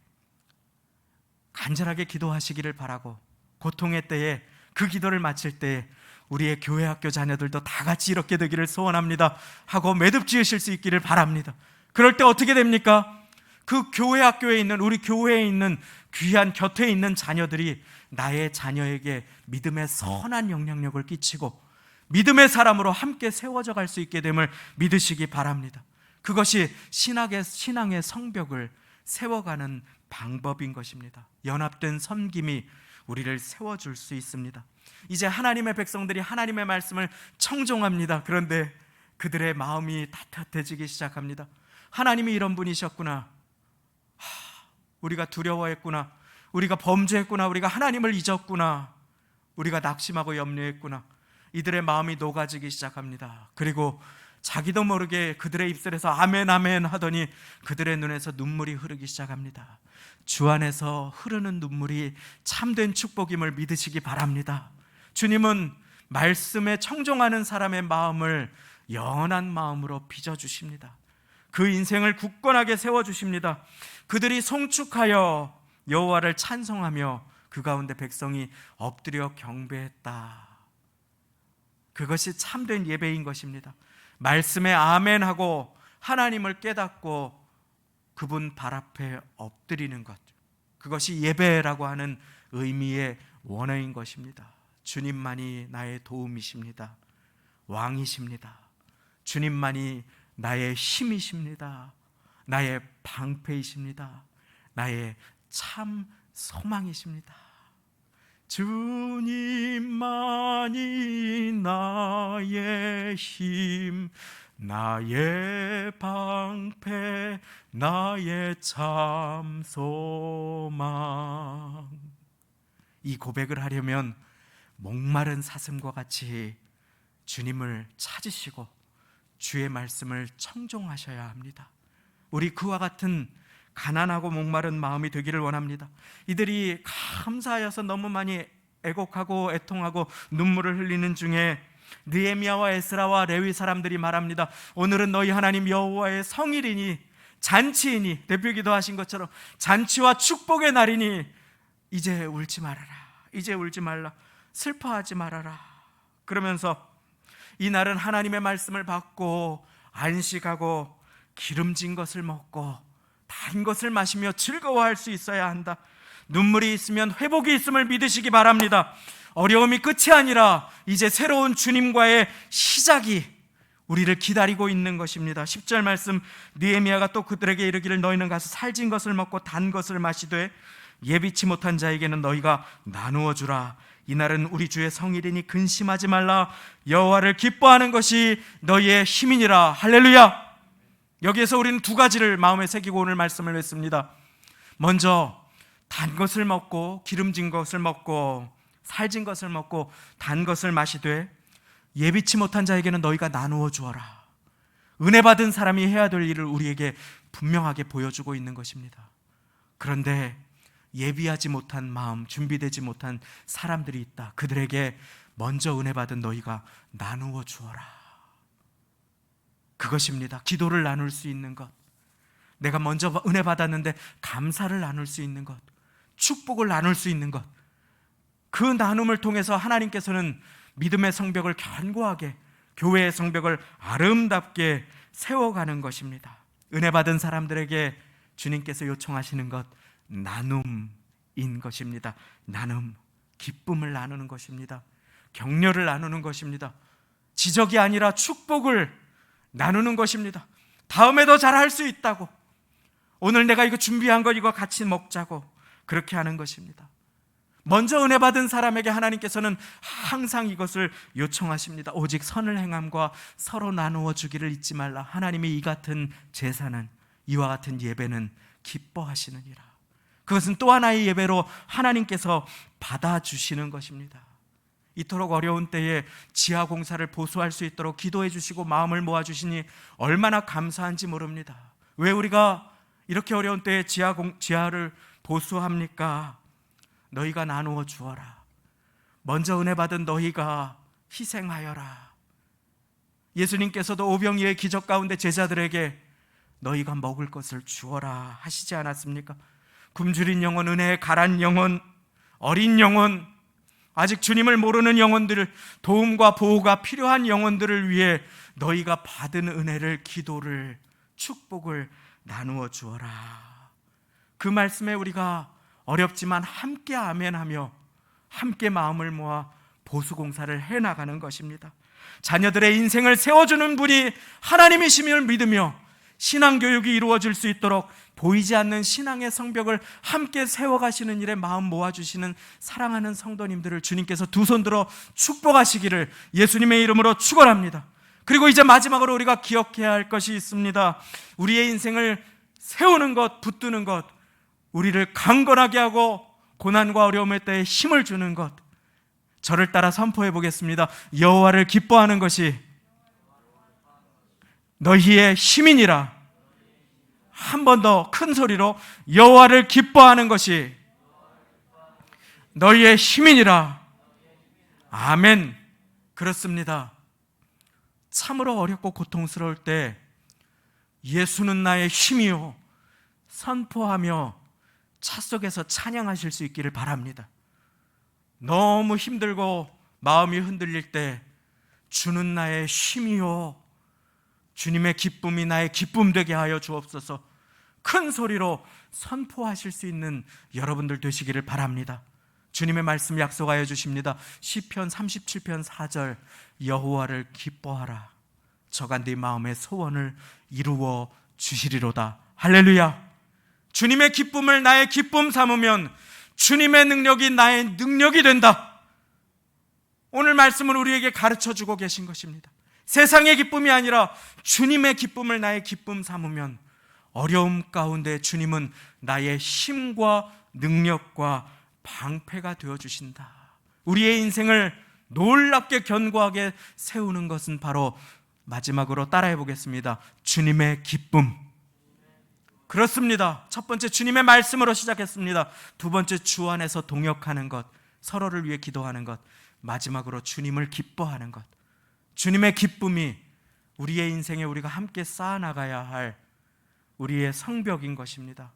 간절하게 기도하시기를 바라고, 고통의 때에 그 기도를 마칠 때에 우리의 교회 학교 자녀들도 다 같이 이렇게 되기를 소원합니다 하고 매듭 지으실 수 있기를 바랍니다. 그럴 때 어떻게 됩니까? 그 교회 학교에 있는, 우리 교회에 있는 귀한 곁에 있는 자녀들이 나의 자녀에게 믿음의 선한 영향력을 끼치고 믿음의 사람으로 함께 세워져 갈 수 있게 됨을 믿으시기 바랍니다. 그것이 신앙의 성벽을 세워가는 방법인 것입니다. 연합된 섬김이 우리를 세워줄 수 있습니다. 이제 하나님의 백성들이 하나님의 말씀을 청종합니다. 그런데 그들의 마음이 따뜻해지기 시작합니다. 하나님이 이런 분이셨구나, 우리가 두려워했구나, 우리가 범죄했구나, 우리가 하나님을 잊었구나, 우리가 낙심하고 염려했구나. 이들의 마음이 녹아지기 시작합니다. 그리고 자기도 모르게 그들의 입술에서 아멘 아멘 하더니 그들의 눈에서 눈물이 흐르기 시작합니다. 주 안에서 흐르는 눈물이 참된 축복임을 믿으시기 바랍니다. 주님은 말씀에 청종하는 사람의 마음을 연한 마음으로 빚어주십니다. 그 인생을 굳건하게 세워주십니다. 그들이 송축하여 여호와를 찬송하며 그 가운데 백성이 엎드려 경배했다. 그것이 참된 예배인 것입니다. 말씀에 아멘하고 하나님을 깨닫고 그분 발 앞에 엎드리는 것, 그것이 예배라고 하는 의미의 원어인 것입니다. 주님만이 나의 도움이십니다. 왕이십니다. 주님만이 나의 힘이십니다. 나의 방패이십니다. 나의 참 소망이십니다. 주님만이 나의 힘, 나의 방패, 나의 참 소망. 이 고백을 하려면 목마른 사슴과 같이 주님을 찾으시고 주의 말씀을 청종하셔야 합니다. 우리 그와 같은 가난하고 목마른 마음이 되기를 원합니다. 이들이 감사하여서 너무 많이 애곡하고 애통하고 눈물을 흘리는 중에 느헤미야와 에스라와 레위 사람들이 말합니다. 오늘은 너희 하나님 여호와의 성일이니 잔치이니, 대표기도 하신 것처럼 잔치와 축복의 날이니 이제 울지 말아라, 이제 울지 말라, 슬퍼하지 말아라. 그러면서 이 날은 하나님의 말씀을 받고 안식하고 기름진 것을 먹고 단 것을 마시며 즐거워할 수 있어야 한다. 눈물이 있으면 회복이 있음을 믿으시기 바랍니다. 어려움이 끝이 아니라 이제 새로운 주님과의 시작이 우리를 기다리고 있는 것입니다. 10절 말씀, 느헤미야가 또 그들에게 이르기를 너희는 가서 살진 것을 먹고 단 것을 마시되 예비치 못한 자에게는 너희가 나누어 주라. 이날은 우리 주의 성일이니 근심하지 말라. 여호와를 기뻐하는 것이 너희의 힘이니라. 할렐루야. 여기에서 우리는 두 가지를 마음에 새기고 오늘 말씀을 했습니다. 먼저 단 것을 먹고 기름진 것을 먹고 살진 것을 먹고 단 것을 마시되 예비치 못한 자에게는 너희가 나누어 주어라. 은혜 받은 사람이 해야 될 일을 우리에게 분명하게 보여주고 있는 것입니다. 그런데 예비하지 못한 마음, 준비되지 못한 사람들이 있다. 그들에게 먼저 은혜 받은 너희가 나누어 주어라. 그것입니다. 기도를 나눌 수 있는 것, 내가 먼저 은혜 받았는데 감사를 나눌 수 있는 것, 축복을 나눌 수 있는 것, 그 나눔을 통해서 하나님께서는 믿음의 성벽을 견고하게, 교회의 성벽을 아름답게 세워가는 것입니다. 은혜 받은 사람들에게 주님께서 요청하시는 것, 나눔인 것입니다. 나눔, 기쁨을 나누는 것입니다. 격려를 나누는 것입니다. 지적이 아니라 축복을 나누는 것입니다. 다음에 더 잘할 수 있다고, 오늘 내가 이거 준비한 거 이거 같이 먹자고, 그렇게 하는 것입니다. 먼저 은혜 받은 사람에게 하나님께서는 항상 이것을 요청하십니다. 오직 선을 행함과 서로 나누어 주기를 잊지 말라. 하나님이 이 같은 제사는, 이와 같은 예배는 기뻐하시느니라. 그것은 또 하나의 예배로 하나님께서 받아주시는 것입니다. 이토록 어려운 때에 지하 공사를 보수할 수 있도록 기도해 주시고 마음을 모아주시니 얼마나 감사한지 모릅니다. 왜 우리가 이렇게 어려운 때에 지하를 보수합니까? 너희가 나누어 주어라. 먼저 은혜 받은 너희가 희생하여라. 예수님께서도 오병이의 기적 가운데 제자들에게 너희가 먹을 것을 주어라 하시지 않았습니까? 굶주린 영혼, 은혜에 가란 영혼, 어린 영혼, 아직 주님을 모르는 영혼들을, 도움과 보호가 필요한 영혼들을 위해 너희가 받은 은혜를, 기도를, 축복을 나누어 주어라. 그 말씀에 우리가 어렵지만 함께 아멘하며 함께 마음을 모아 보수공사를 해나가는 것입니다. 자녀들의 인생을 세워주는 분이 하나님이심을 믿으며 신앙교육이 이루어질 수 있도록 보이지 않는 신앙의 성벽을 함께 세워가시는 일에 마음 모아주시는 사랑하는 성도님들을 주님께서 두 손 들어 축복하시기를 예수님의 이름으로 축원합니다. 그리고 이제 마지막으로 우리가 기억해야 할 것이 있습니다. 우리의 인생을 세우는 것, 붙드는 것, 우리를 강건하게 하고 고난과 어려움의 때에 힘을 주는 것, 저를 따라 선포해 보겠습니다. 여호와를 기뻐하는 것이 너희의 힘이니라. 한 번 더 큰 소리로, 여호와를 기뻐하는 것이 너희의 힘이니라. 아멘. 그렇습니다. 참으로 어렵고 고통스러울 때 예수는 나의 힘이요 선포하며 차 속에서 찬양하실 수 있기를 바랍니다. 너무 힘들고 마음이 흔들릴 때 주는 나의 힘이요 주님의 기쁨이 나의 기쁨 되게 하여 주옵소서 큰 소리로 선포하실 수 있는 여러분들 되시기를 바랍니다. 주님의 말씀 약속하여 주십니다. 시편 37편 4절 여호와를 기뻐하라 저가 네 마음의 소원을 이루어 주시리로다. 할렐루야. 주님의 기쁨을 나의 기쁨 삼으면 주님의 능력이 나의 능력이 된다. 오늘 말씀은 우리에게 가르쳐주고 계신 것입니다. 세상의 기쁨이 아니라 주님의 기쁨을 나의 기쁨 삼으면 어려움 가운데 주님은 나의 힘과 능력과 방패가 되어주신다. 우리의 인생을 놀랍게 견고하게 세우는 것은 바로 마지막으로 따라해 보겠습니다. 주님의 기쁨. 그렇습니다. 첫 번째 주님의 말씀으로 시작했습니다. 두 번째 주 안에서 동역하는 것, 서로를 위해 기도하는 것, 마지막으로 주님을 기뻐하는 것. 주님의 기쁨이 우리의 인생에 우리가 함께 쌓아나가야 할 우리의 성벽인 것입니다.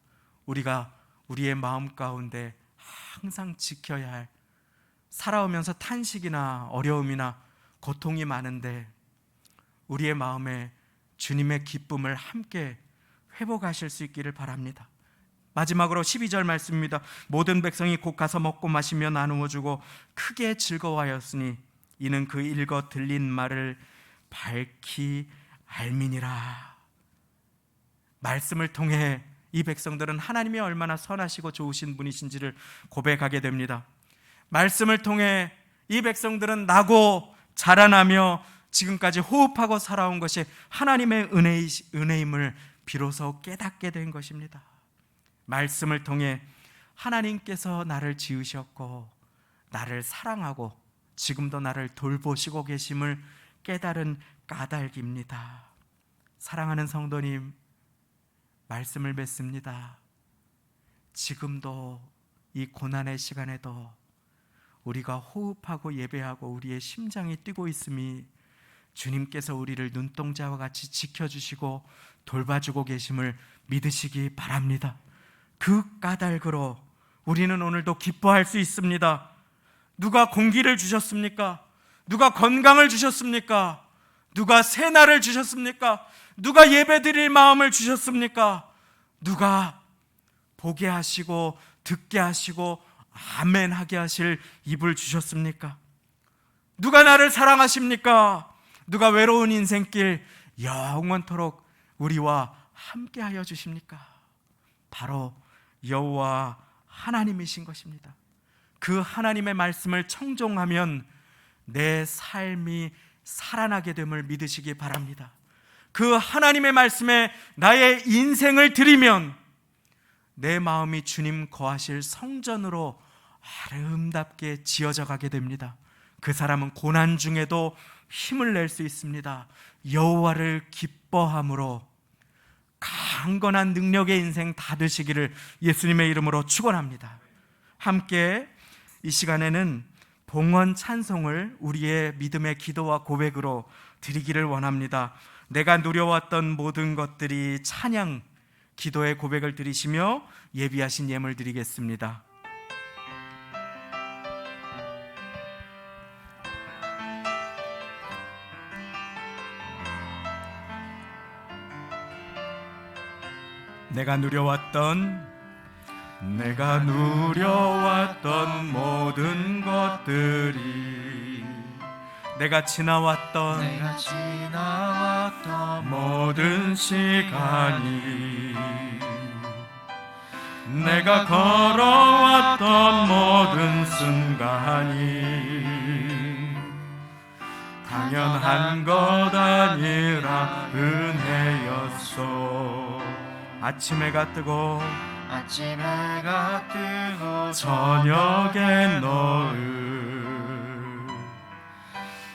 우리가 우리의 마음 가운데 항상 지켜야 할, 살아오면서 탄식이나 어려움이나 고통이 많은데 우리의 마음에 주님의 기쁨을 함께 회복하실 수 있기를 바랍니다. 마지막으로 12절 말씀입니다. 모든 백성이 곧 가서 먹고 마시며 나누어 주고 크게 즐거워하였으니 이는 그 읽어 들린 말을 밝히 알미니라. 말씀을 통해 이 백성들은 하나님이 얼마나 선하시고 좋으신 분이신지를 고백하게 됩니다. 말씀을 통해 이 백성들은 나고 자라나며 지금까지 호흡하고 살아온 것이 하나님의 은혜임을 비로소 깨닫게 된 것입니다. 말씀을 통해 하나님께서 나를 지으셨고 나를 사랑하고 지금도 나를 돌보시고 계심을 깨달은 까닭입니다. 사랑하는 성도님, 말씀을 맺습니다. 지금도 이 고난의 시간에도 우리가 호흡하고 예배하고 우리의 심장이 뛰고 있음이 주님께서 우리를 눈동자와 같이 지켜주시고 돌봐주고 계심을 믿으시기 바랍니다. 그 까닭으로 우리는 오늘도 기뻐할 수 있습니다. 누가 공기를 주셨습니까? 누가 건강을 주셨습니까? 누가 새날을 주셨습니까? 누가 예배드릴 마음을 주셨습니까? 누가 보게 하시고 듣게 하시고 아멘 하게 하실 입을 주셨습니까? 누가 나를 사랑하십니까? 누가 외로운 인생길 영원토록 우리와 함께하여 주십니까? 바로 여호와 하나님이신 것입니다. 그 하나님의 말씀을 청종하면 내 삶이 살아나게 됨을 믿으시기 바랍니다. 그 하나님의 말씀에 나의 인생을 드리면 내 마음이 주님 거하실 성전으로 아름답게 지어져 가게 됩니다. 그 사람은 고난 중에도 힘을 낼 수 있습니다. 여호와를 기뻐함으로 강건한 능력의 인생 다 되시기를 예수님의 이름으로 축원합니다. 함께 이 시간에는 봉헌 찬송을 우리의 믿음의 기도와 고백으로 드리기를 원합니다. 내가 누려왔던 모든 것들이 찬양, 기도의 고백을 드리시며 예비하신 예물 드리겠습니다. 내가 누려왔던 모든 것들이 내가 지나왔던 모든 시간이 내가 걸어왔던 모든 순간이 당연한 것 아니라 은혜였소. 아침 해가 뜨고 저녁에 노을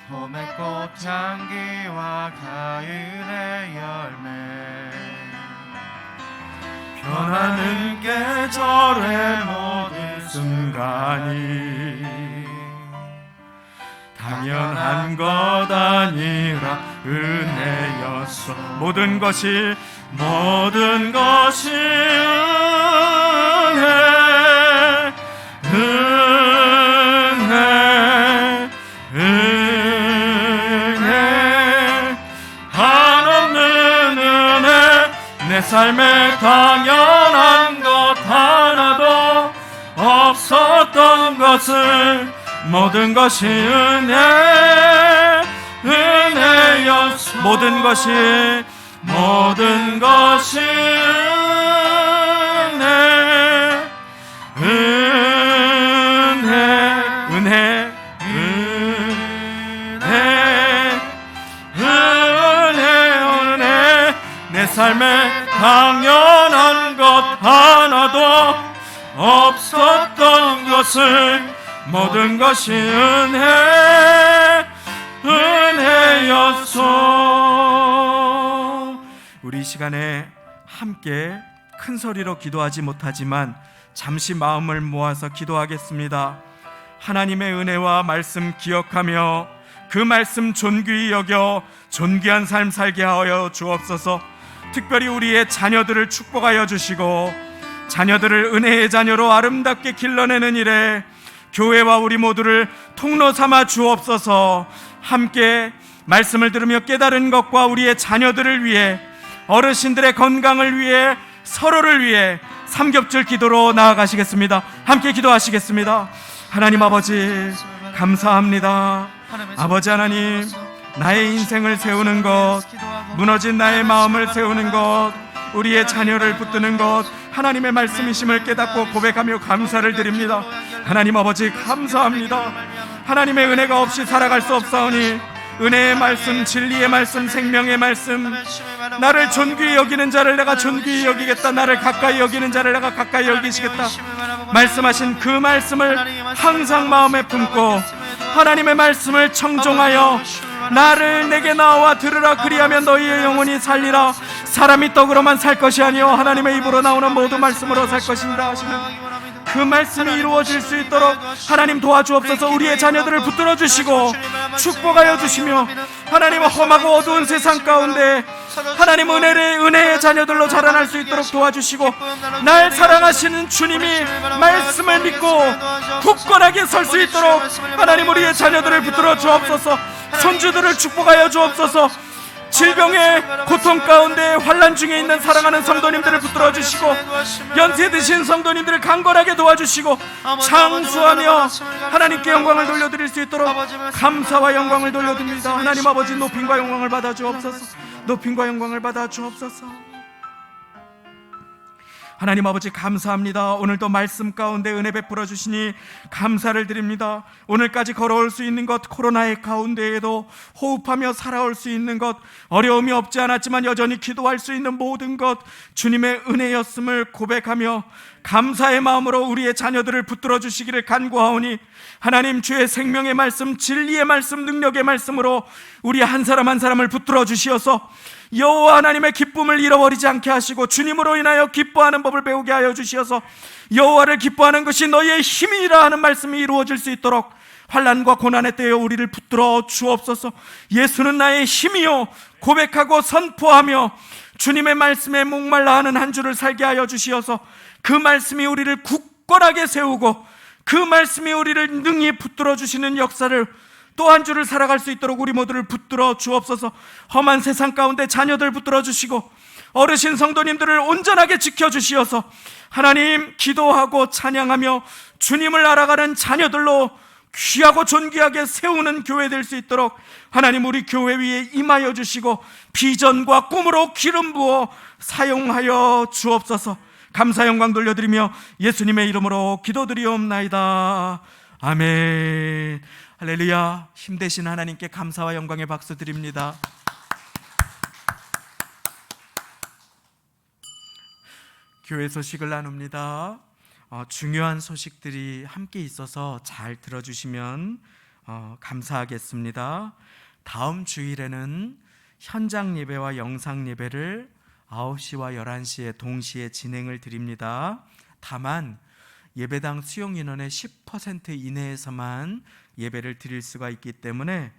봄의 꽃향기와 가을의 열매 변하는 계절의 모든 순간이 당연한 것 아니라 은혜였소. 모든 것이 은혜, 은혜, 한없는 은혜. 내 삶에 당연한 것 하나도 없었던 것을 모든 것이 은혜였소. 모든 것이 은혜. 내 삶에 당연한 것 하나도 없었던 것을 모든 것이 은혜였소. 우리 이 시간에 함께 큰 소리로 기도하지 못하지만 잠시 마음을 모아서 기도하겠습니다. 하나님의 은혜와 말씀 기억하며 그 말씀 존귀히 여겨 존귀한 삶 살게 하여 주옵소서. 특별히 우리의 자녀들을 축복하여 주시고 자녀들을 은혜의 자녀로 아름답게 길러내는 일에 교회와 우리 모두를 통로 삼아 주옵소서. 함께 말씀을 들으며 깨달은 것과 우리의 자녀들을 위해, 어르신들의 건강을 위해, 서로를 위해 삼겹줄 기도로 나아가시겠습니다. 함께 기도하시겠습니다. 하나님 아버지 감사합니다. 아버지 하나님, 나의 인생을 세우는 것, 무너진 나의 마음을 세우는 것, 우리의 자녀를 붙드는 것, 하나님의 말씀이심을 깨닫고 고백하며 감사를 드립니다. 하나님 아버지 감사합니다. 하나님의 은혜가 없이 살아갈 수 없사오니 은혜의 말씀, 진리의 말씀, 생명의 말씀, 나를 존귀히 여기는 자를 내가 존귀히 여기겠다, 나를 가까이 여기는 자를 내가 가까이 여기시겠다 말씀하신 그 말씀을 항상 마음에 품고 하나님의 말씀을 청종하여 나를 내게 나와 들으라, 그리하면 너희의 영혼이 살리라. 사람이 떡으로만 살 것이 아니요 하나님의 입으로 나오는 모든 말씀으로 살 것입니다 하시는 그 말씀이 이루어질 수 있도록 하나님 도와주옵소서. 우리의 자녀들을 붙들어 주시고 축복하여 주시며 하나님 험하고 어두운 세상 가운데 하나님 은혜의 자녀들로 자라날 수 있도록 도와주시고 날 사랑하시는 주님이 말씀을 믿고 굳건하게 설 수 있도록 하나님 우리의 자녀들을 붙들어 주옵소서. 손주들을 축복하여 주옵소서. 질병의 고통 가운데 환난 중에 있는 사랑하는 성도님들을 붙들어 주시고 연세 드신 성도님들을 강건하게 도와주시고 장수하며 하나님께 영광을 돌려드릴 수 있도록 감사와 영광을 돌려드립니다. 하나님 아버지 높임과 영광을 받아 주옵소서. 높임과 영광을 받아 주옵소서. 하나님 아버지 감사합니다. 오늘도 말씀 가운데 은혜 베풀어 주시니 감사를 드립니다. 오늘까지 걸어올 수 있는 것, 코로나의 가운데에도 호흡하며 살아올 수 있는 것, 어려움이 없지 않았지만 여전히 기도할 수 있는 모든 것 주님의 은혜였음을 고백하며 감사의 마음으로 우리의 자녀들을 붙들어 주시기를 간구하오니 하나님 주의 생명의 말씀, 진리의 말씀, 능력의 말씀으로 우리 한 사람 한 사람을 붙들어 주시어서 여호와 하나님의 기쁨을 잃어버리지 않게 하시고 주님으로 인하여 기뻐하는 법을 배우게 하여 주시어서 여호와를 기뻐하는 것이 너희의 힘이라 하는 말씀이 이루어질 수 있도록 환난과 고난의 때에 우리를 붙들어 주옵소서. 예수는 나의 힘이요 고백하고 선포하며 주님의 말씀에 목말라 하는 한 주를 살게 하여 주시어서 그 말씀이 우리를 굳건하게 세우고 그 말씀이 우리를 능히 붙들어 주시는 역사를 또 한 주를 살아갈 수 있도록 우리 모두를 붙들어 주옵소서. 험한 세상 가운데 자녀들 붙들어 주시고 어르신 성도님들을 온전하게 지켜주시어서 하나님 기도하고 찬양하며 주님을 알아가는 자녀들로 귀하고 존귀하게 세우는 교회 될 수 있도록 하나님 우리 교회 위에 임하여 주시고 비전과 꿈으로 기름 부어 사용하여 주옵소서. 감사 영광 돌려드리며 예수님의 이름으로 기도드리옵나이다. 아멘. 할렐루야. 힘되신 하나님께 감사와 영광의 박수 드립니다. 교회 소식을 나눕니다. 중요한 소식들이 함께 있어서 잘 들어주시면 감사하겠습니다. 다음 주일에는 현장 예배와 영상 예배를 9시와 11시에 동시에 진행을 드립니다. 다만 예배당 수용 인원의 10% 이내에서만 예배를 드릴 수가 있기 때문에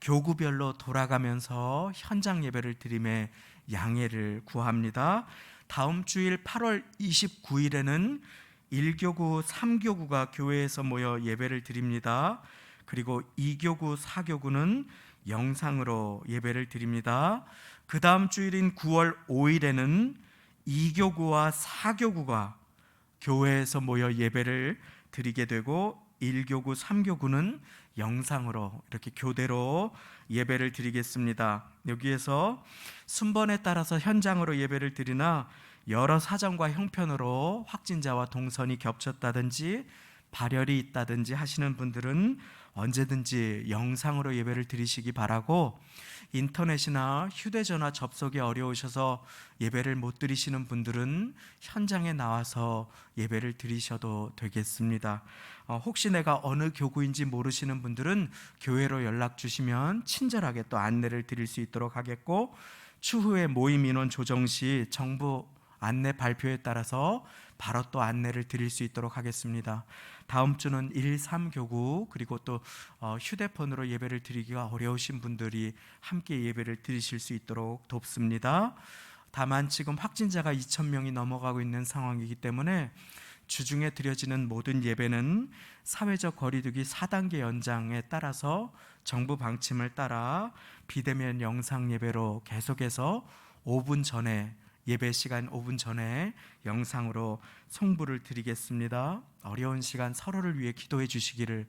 교구별로 돌아가면서 현장 예배를 드림에 양해를 구합니다. 다음 주일 8월 29일에는 1교구, 3교구가 교회에서 모여 예배를 드립니다. 그리고 2교구, 4교구는 영상으로 예배를 드립니다. 그 다음 주일인 9월 5일에는 2교구와 4교구가 교회에서 모여 예배를 드리게 되고 1교구, 3교구는 영상으로 이렇게 교대로 예배를 드리겠습니다. 여기에서 순번에 따라서 현장으로 예배를 드리나 여러 사정과 형편으로 확진자와 동선이 겹쳤다든지 발열이 있다든지 하시는 분들은 언제든지 영상으로 예배를 드리시기 바라고, 인터넷이나 휴대전화 접속이 어려우셔서 예배를 못 드리시는 분들은 현장에 나와서 예배를 드리셔도 되겠습니다. 혹시 내가 어느 교구인지 모르시는 분들은 교회로 연락 주시면 친절하게 또 안내를 드릴 수 있도록 하겠고, 추후에 모임 인원 조정 시 정부 안내 발표에 따라서 바로 또 안내를 드릴 수 있도록 하겠습니다. 다음 주는 1, 3교구 그리고 또 휴대폰으로 예배를 드리기가 어려우신 분들이 함께 예배를 드리실 수 있도록 돕습니다. 다만 지금 확진자가 2,000명이 넘어가고 있는 상황이기 때문에 주중에 드려지는 모든 예배는 사회적 거리두기 4단계 연장에 따라서 정부 방침을 따라 비대면 영상 예배로 계속해서 5분 전에, 예배 시간 5분 전에 영상으로 송부를 드리겠습니다. 어려운 시간 서로를 위해 기도해 주시기를,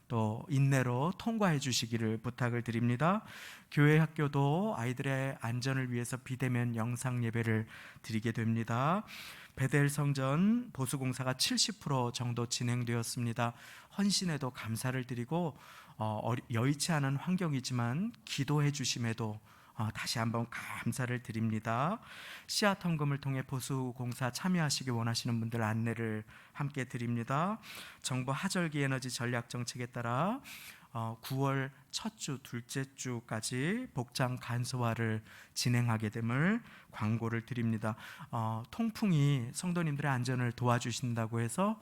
또 인내로 통과해 주시기를 부탁을 드립니다. 교회 학교도 아이들의 안전을 위해서 비대면 영상 예배를 드리게 됩니다. 베델 성전 보수공사가 70% 정도 진행되었습니다. 헌신에도 감사를 드리고 여의치 않은 환경이지만 기도해 주심에도 다시 한번 감사를 드립니다. 씨앗 헌금을 통해 보수공사 참여하시기 원하시는 분들 안내를 함께 드립니다. 정부 하절기 에너지 전략 정책에 따라 9월 첫 주, 둘째 주까지 복장 간소화를 진행하게 됨을 광고를 드립니다. 통풍이 성도님들의 안전을 도와주신다고 해서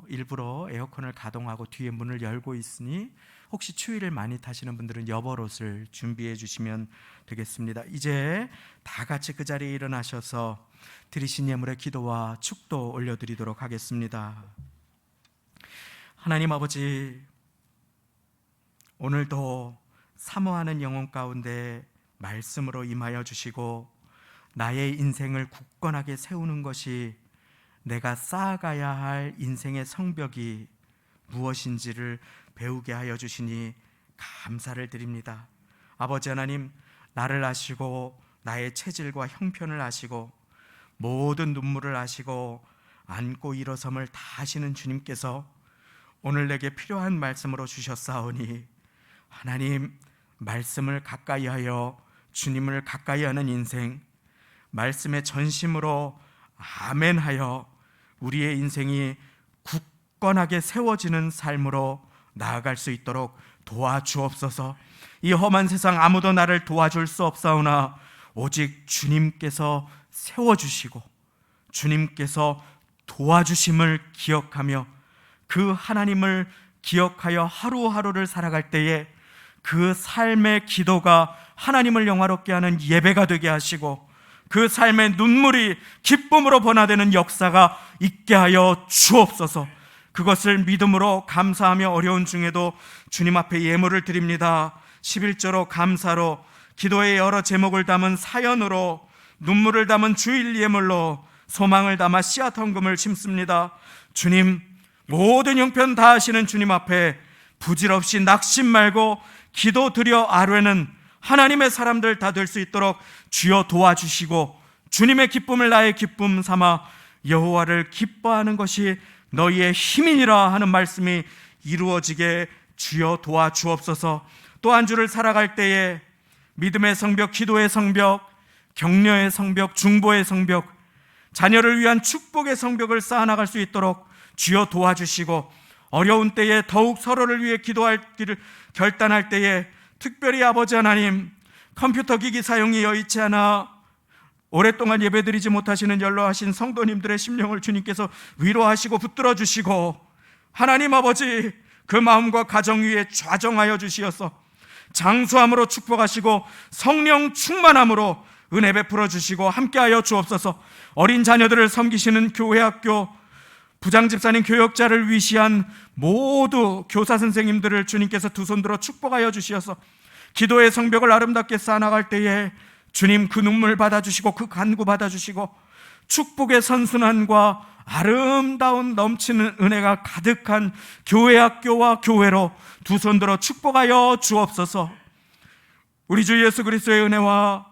일부러 에어컨을 가동하고 뒤에 문을 열고 있으니 혹시 추위를 많이 타시는 분들은 여벌옷을 준비해 주시면 되겠습니다. 이제 다 같이 그 자리에 일어나셔서 드리신 예물의 기도와 축도 올려드리도록 하겠습니다. 하나님 아버지, 오늘도 사모하는 영혼 가운데 말씀으로 임하여 주시고 나의 인생을 굳건하게 세우는 것이 내가 쌓아가야 할 인생의 성벽이 무엇인지를 배우게 하여 주시니 감사를 드립니다. 아버지 하나님, 나를 아시고 나의 체질과 형편을 아시고 모든 눈물을 아시고 안고 일어섬을 다 아시는 주님께서 오늘 내게 필요한 말씀으로 주셨사오니 하나님, 말씀을 가까이 하여 주님을 가까이 하는 인생, 말씀의 전심으로 아멘하여 우리의 인생이 굳건하게 세워지는 삶으로 나아갈 수 있도록 도와주옵소서. 이 험한 세상 아무도 나를 도와줄 수 없사오나 오직 주님께서 세워주시고 주님께서 도와주심을 기억하며 그 하나님을 기억하여 하루하루를 살아갈 때에 그 삶의 기도가 하나님을 영화롭게 하는 예배가 되게 하시고 그 삶의 눈물이 기쁨으로 변화되는 역사가 있게 하여 주옵소서. 그것을 믿음으로 감사하며 어려운 중에도 주님 앞에 예물을 드립니다. 11조로 감사로, 기도의 여러 제목을 담은 사연으로, 눈물을 담은 주일 예물로 소망을 담아 씨앗 헌금을 심습니다. 주님, 모든 형편 다 하시는 주님 앞에 부질없이 낙심 말고 기도 드려 아뢰는 하나님의 사람들 다 될 수 있도록 주여 도와주시고 주님의 기쁨을 나의 기쁨 삼아 여호와를 기뻐하는 것이 너희의 힘이니라 하는 말씀이 이루어지게 주여 도와주옵소서. 또 한 주를 살아갈 때에 믿음의 성벽, 기도의 성벽, 격려의 성벽, 중보의 성벽, 자녀를 위한 축복의 성벽을 쌓아나갈 수 있도록 주여 도와주시고 어려운 때에 더욱 서로를 위해 기도할 길을 결단할 때에 특별히 아버지 하나님, 컴퓨터 기기 사용이 여의치 않아 오랫동안 예배드리지 못하시는 연로하신 성도님들의 심령을 주님께서 위로하시고 붙들어 주시고 하나님 아버지, 그 마음과 가정 위에 좌정하여 주시어서 장수함으로 축복하시고 성령 충만함으로 은혜 베풀어 주시고 함께하여 주옵소서. 어린 자녀들을 섬기시는 교회학교 부장집사님, 교역자를 위시한 모두 교사 선생님들을 주님께서 두 손 들어 축복하여 주시어서 기도의 성벽을 아름답게 쌓아나갈 때에 주님 그 눈물 받아주시고 그 간구 받아주시고 축복의 선순환과 아름다운 넘치는 은혜가 가득한 교회학교와 교회로 두 손 들어 축복하여 주옵소서. 우리 주 예수 그리스도의 은혜와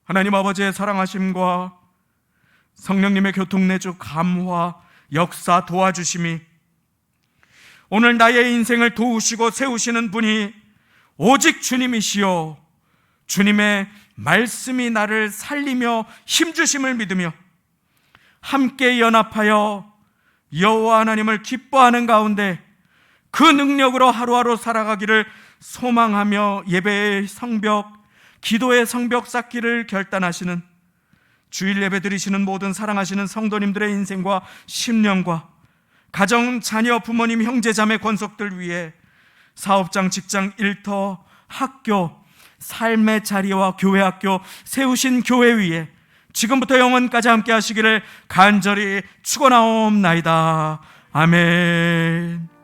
하나님 아버지의 사랑하심과 성령님의 교통내주 감화 역사 도와주심이 오늘 나의 인생을 도우시고 세우시는 분이 오직 주님이시요 주님의 말씀이 나를 살리며 힘주심을 믿으며 함께 연합하여 여호와 하나님을 기뻐하는 가운데 그 능력으로 하루하루 살아가기를 소망하며 예배의 성벽, 기도의 성벽 쌓기를 결단하시는 주일 예배 드리시는 모든 사랑하시는 성도님들의 인생과 심령과 가정, 자녀, 부모님, 형제, 자매, 권속들 위해 사업장, 직장, 일터, 학교, 삶의 자리와 교회학교 세우신 교회 위에 지금부터 영원까지 함께 하시기를 간절히 축원하옵나이다. 아멘.